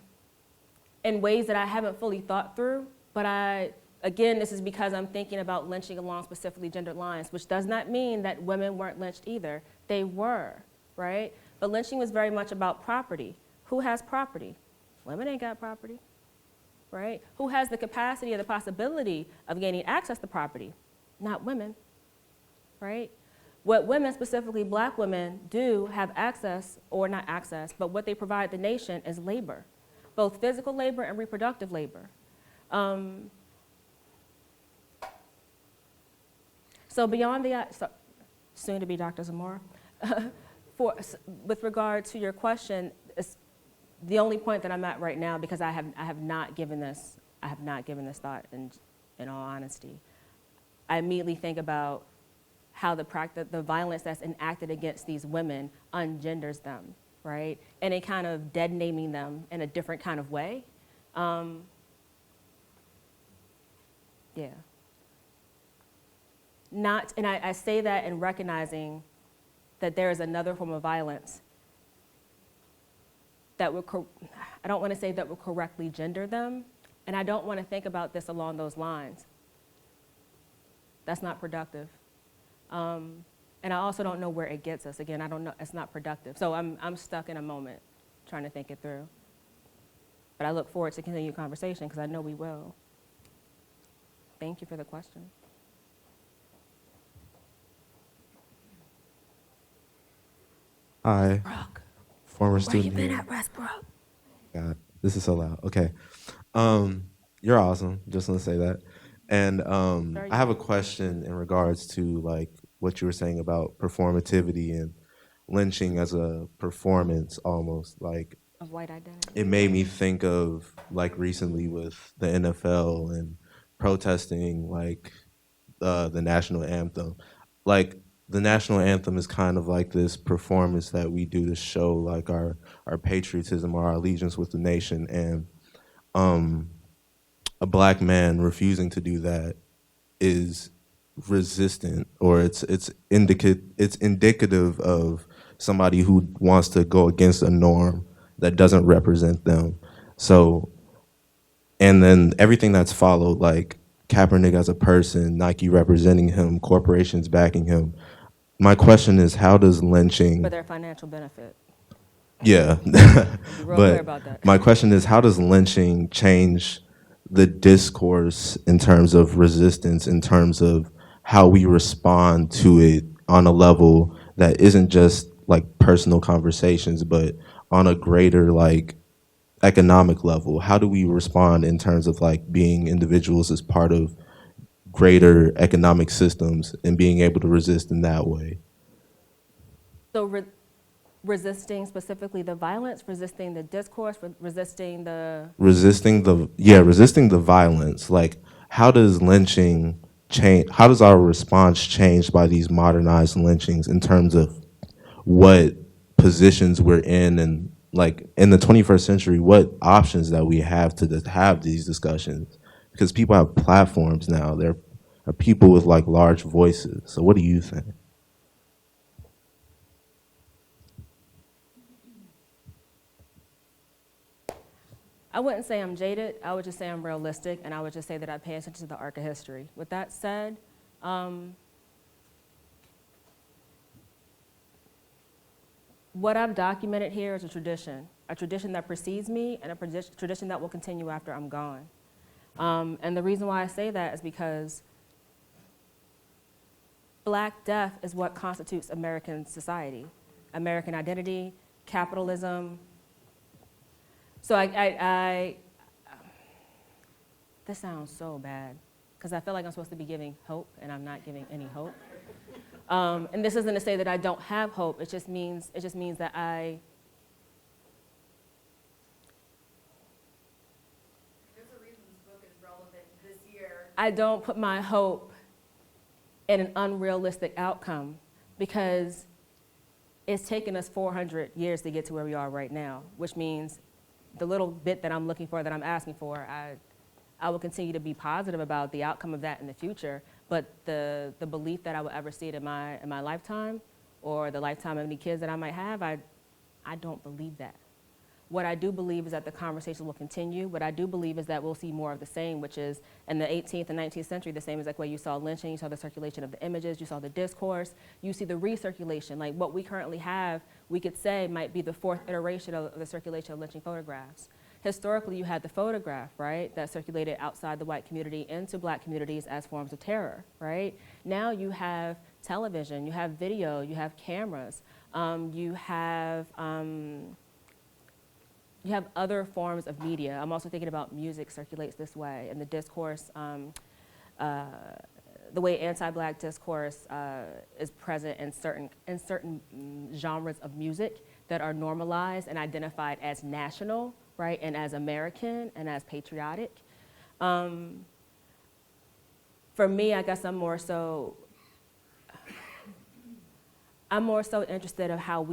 ways that I haven't fully thought through, but again, this is because I'm thinking about lynching along specifically gendered lines, which does not mean that women weren't lynched either. They were, right? But lynching was very much about property. Who has property? Women ain't got property, right? Who has the capacity or the possibility of gaining access to property? Not women, right? What women, specifically Black women, do have access, or not access, but what they provide the nation is labor, both physical labor and reproductive labor. So beyond the, soon to be Dr. Zamora, with regard to your question, the only point that I'm at right now, because I have not given this thought in all honesty. I immediately think about how the violence that's enacted against these women ungenders them, right? And it kind of dead naming them in a different kind of way. Yeah. And I say that in recognizing that there is another form of violence that would, I don't want to say that would correctly gender them, and I don't want to think about this along those lines. That's not productive. And I also don't know where it gets us. Again, I don't know, it's not productive. So I'm stuck in a moment trying to think it through. But I look forward to continued conversation because I know we will. Thank you for the question. Hi, former student Where you been here. at, Westbrook? God, this is so loud. Okay. You're awesome. Just want to say that. And I have a question in regards to like what you were saying about performativity and lynching as a performance almost. Like Of white identity. it made me think of like recently with the NFL and protesting like the national anthem. Like the national anthem is kind of like this performance that we do to show like our patriotism or our allegiance with the nation, and a Black man refusing to do that is resistant, or it's indicative of somebody who wants to go against a norm that doesn't represent them. So, and then everything that's followed, like Kaepernick as a person, Nike representing him, corporations backing him. My question is, how does lynching... For their financial benefit. Yeah, Be real clear about but that. my question is, how does lynching change the discourse in terms of resistance, in terms of how we respond to it on a level that isn't just like personal conversations, but on a greater like economic level? How do we respond in terms of like being individuals as part of greater economic systems and being able to resist in that way? So resisting specifically the violence, resisting the discourse, resisting the resisting the violence. Like, how does lynching change? How does our response change by these modernized lynchings in terms of what positions we're in, and like in the 21st century, what options that we have to have these discussions? Because people have platforms now. There are people with like large voices. So what do you think? I wouldn't say I'm jaded. I would just say I'm realistic, and I would just say that I pay attention to the arc of history. With that said, what I've documented here is a tradition that precedes me and a tradition that will continue after I'm gone. And the reason why I say that is because Black death is what constitutes American society, American identity, capitalism. So this sounds so bad, because I feel like I'm supposed to be giving hope, and I'm not giving any hope. And this isn't to say that I don't have hope. It just means that I. There's a reason this book is relevant this year. I don't put my hope in an unrealistic outcome, because it's taken us 400 years to get to where we are right now, which means the little bit that I'm looking for, that I'm asking for, I will continue to be positive about the outcome of that in the future. But the belief that I will ever see it in my lifetime, or the lifetime of any kids that I might have, I don't believe that. What I do believe is that the conversation will continue. What I do believe is that we'll see more of the same, which is in the 18th and 19th century, the same exact way you saw lynching, you saw the circulation of the images, you saw the discourse, you see the recirculation. Like what we currently have, we could say might be the fourth iteration of the circulation of lynching photographs. Historically, you had the photograph, right, that circulated outside the white community into Black communities as forms of terror, right? Now you have television, you have video, you have cameras, you have other forms of media. I'm also thinking about music circulates this way, and the discourse, the way anti-Black discourse is present in certain genres of music that are normalized and identified as national, right, and as American and as patriotic. For me, I guess I'm more so interested in how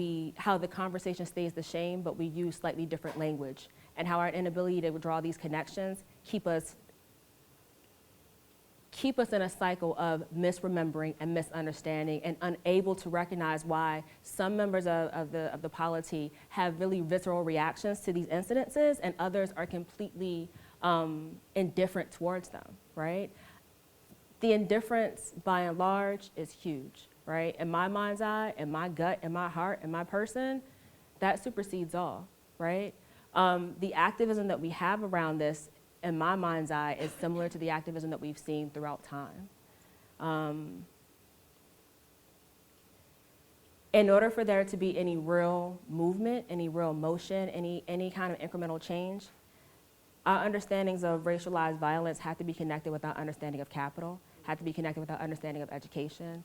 the conversation stays the same, but we use slightly different language, and how our inability to draw these connections keep us in a cycle of misremembering and misunderstanding, and unable to recognize why some members of the polity have really visceral reactions to these incidences, and others are completely indifferent towards them, right? The indifference, by and large, is huge. Right? In my mind's eye, in my gut, in my heart, in my person, that supersedes all, right? The activism that we have around this, in my mind's eye, is similar to the activism that we've seen throughout time. In order for there to be any real movement, any real motion, any kind of incremental change, our understandings of racialized violence have to be connected with our understanding of capital, have to be connected with our understanding of education.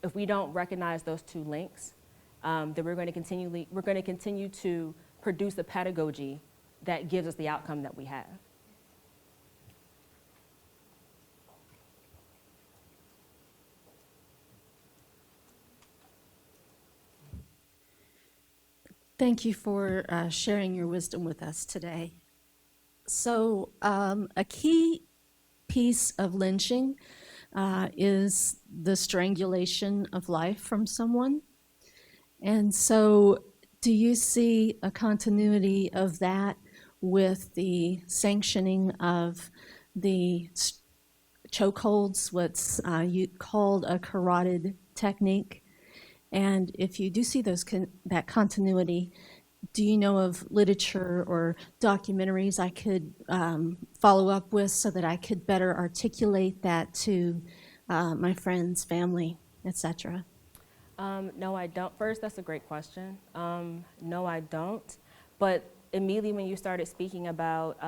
If we don't recognize those two links, then we're going to continue to produce a pedagogy that gives us the outcome that we have. Thank you for sharing your wisdom with us today. So a key piece of lynching is the strangulation of life from someone. And so do you see a continuity of that with the sanctioning of the chokeholds, what's called a carotid technique? And if you do see that continuity, do you know of literature or documentaries I could follow up with so that I could better articulate that to my friends, family, etc.? No, I don't. First, that's a great question. No, I don't. But immediately when you started speaking about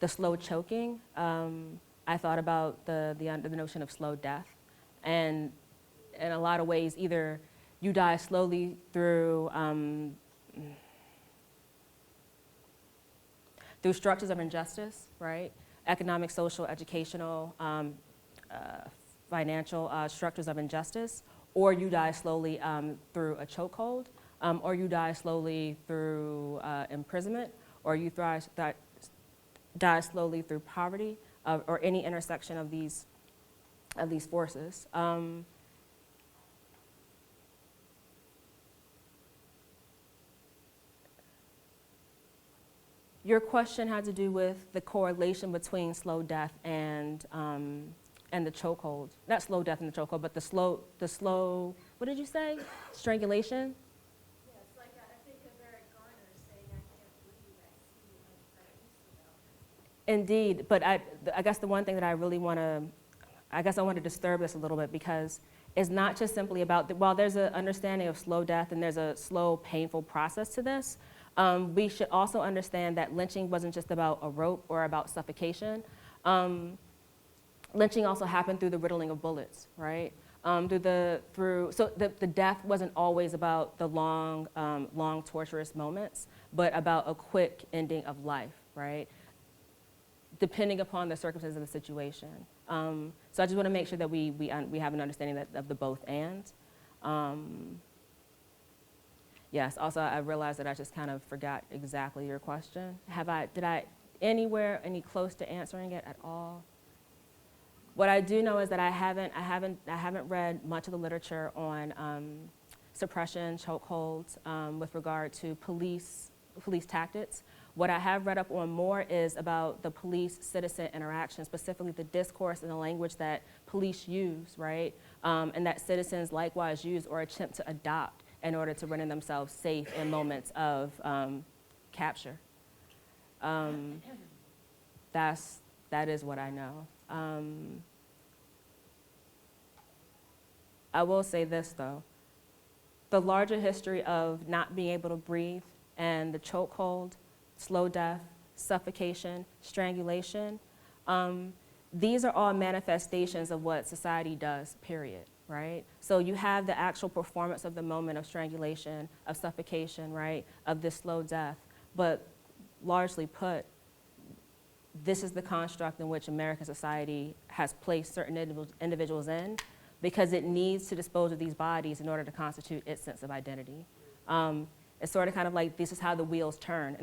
the slow choking, I thought about the notion of slow death. And in a lot of ways, either you die slowly through structures of injustice, right? Economic, social, educational, financial structures of injustice, or you die slowly through a chokehold, or you die slowly through imprisonment, or you die slowly through poverty, or any intersection of these forces. Your question had to do with the correlation between slow death and the chokehold. Not slow death and the chokehold, but the slow, what did you say? Strangulation? Yes, like I think of Eric Garner saying, I can't believe I see like I used to know. Indeed, but I guess the one thing that I really want to, I want to disturb this a little bit, because it's not just simply about, while there's an understanding of slow death and there's a slow, painful process to this, we should also understand that lynching wasn't just about a rope or about suffocation. Lynching also happened through the riddling of bullets, right? So the death wasn't always about the long, torturous moments, but about a quick ending of life, right? Depending upon the circumstances of the situation. So I just want to make sure that we have an understanding of the both and. Yes, also I realized that I just kind of forgot exactly your question. Did I any close to answering it at all? What I do know is that I haven't read much of the literature on suppression, chokeholds, with regard to police tactics. What I have read up on more is about the police-citizen interaction, specifically the discourse and the language that police use, right? And that citizens likewise use or attempt to adopt in order to render themselves safe in moments of capture. That is what I know. I will say this, though. The larger history of not being able to breathe and the chokehold, slow death, suffocation, strangulation, these are all manifestations of what society does, period, right? So you have the actual performance of the moment of strangulation, of suffocation, right, of this slow death, but largely put, this is the construct in which American society has placed certain individuals in, because it needs to dispose of these bodies in order to constitute its sense of identity. It's sort of kind of like, this is how the wheels turn.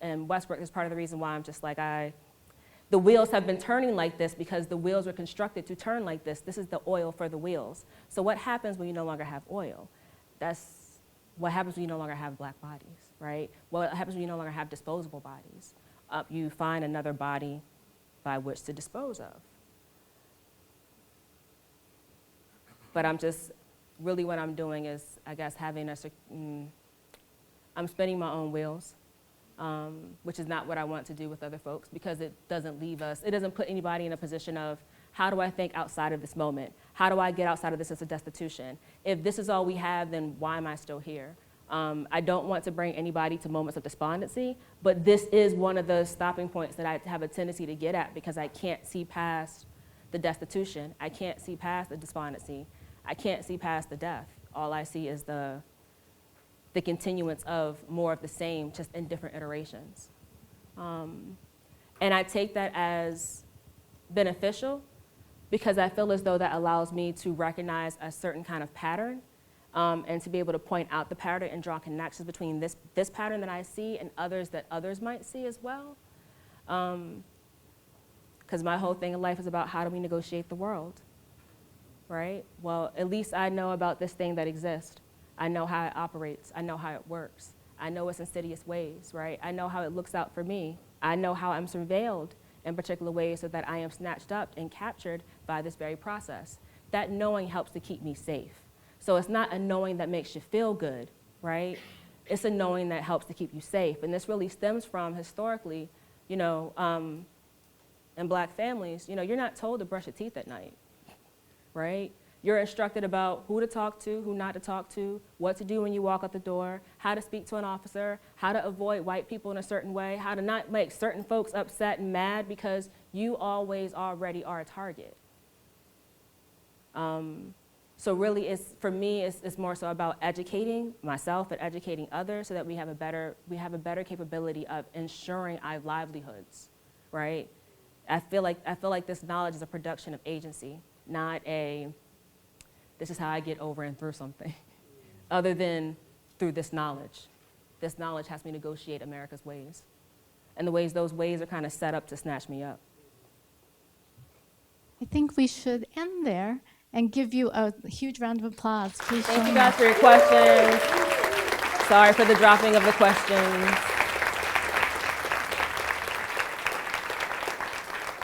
And Westbrook is part of the reason why I'm just like, the wheels have been turning like this because the wheels were constructed to turn like this. This is the oil for the wheels. So what happens when you no longer have oil? That's what happens when you no longer have black bodies, right? What happens when you no longer have disposable bodies? You find another body by which to dispose of. But I'm just, really what I'm doing is, I guess, I'm spinning my own wheels, which is not what I want to do with other folks, because it doesn't put anybody in a position of, how do I think outside of this moment? How do I get outside of this sense of destitution? If this is all we have, then why am I still here? I don't want to bring anybody to moments of despondency, but this is one of the stopping points that I have a tendency to get at, because I can't see past the destitution. I can't see past the despondency. I can't see past the death. All I see is the continuance of more of the same, just in different iterations. And I take that as beneficial, because I feel as though that allows me to recognize a certain kind of pattern, and to be able to point out the pattern and draw connections between this pattern that I see and others that others might see as well. Because my whole thing in life is about, how do we negotiate the world, right? Well, at least I know about this thing that exists. I know how it operates. I know how it works. I know its insidious ways, right? I know how it looks out for me. I know how I'm surveilled in particular ways so that I am snatched up and captured by this very process. That knowing helps to keep me safe. So it's not a knowing that makes you feel good, right? It's a knowing that helps to keep you safe. And this really stems from, historically, in black families, you're not told to brush your teeth at night, right? You're instructed about who to talk to, who not to talk to, what to do when you walk out the door, how to speak to an officer, how to avoid white people in a certain way, how to not make certain folks upset and mad, because you always already are a target. So really, for me, it's more so about educating myself and educating others, so that we have a better capability of ensuring our livelihoods, right? I feel like this knowledge is a production of agency, not this is how I get over and through something, other than through this knowledge. This knowledge has me negotiate America's ways, and those ways are kind of set up to snatch me up. I think we should end there and give you a huge round of applause. Please Thank you guys for your questions. Sorry for the dropping of the questions.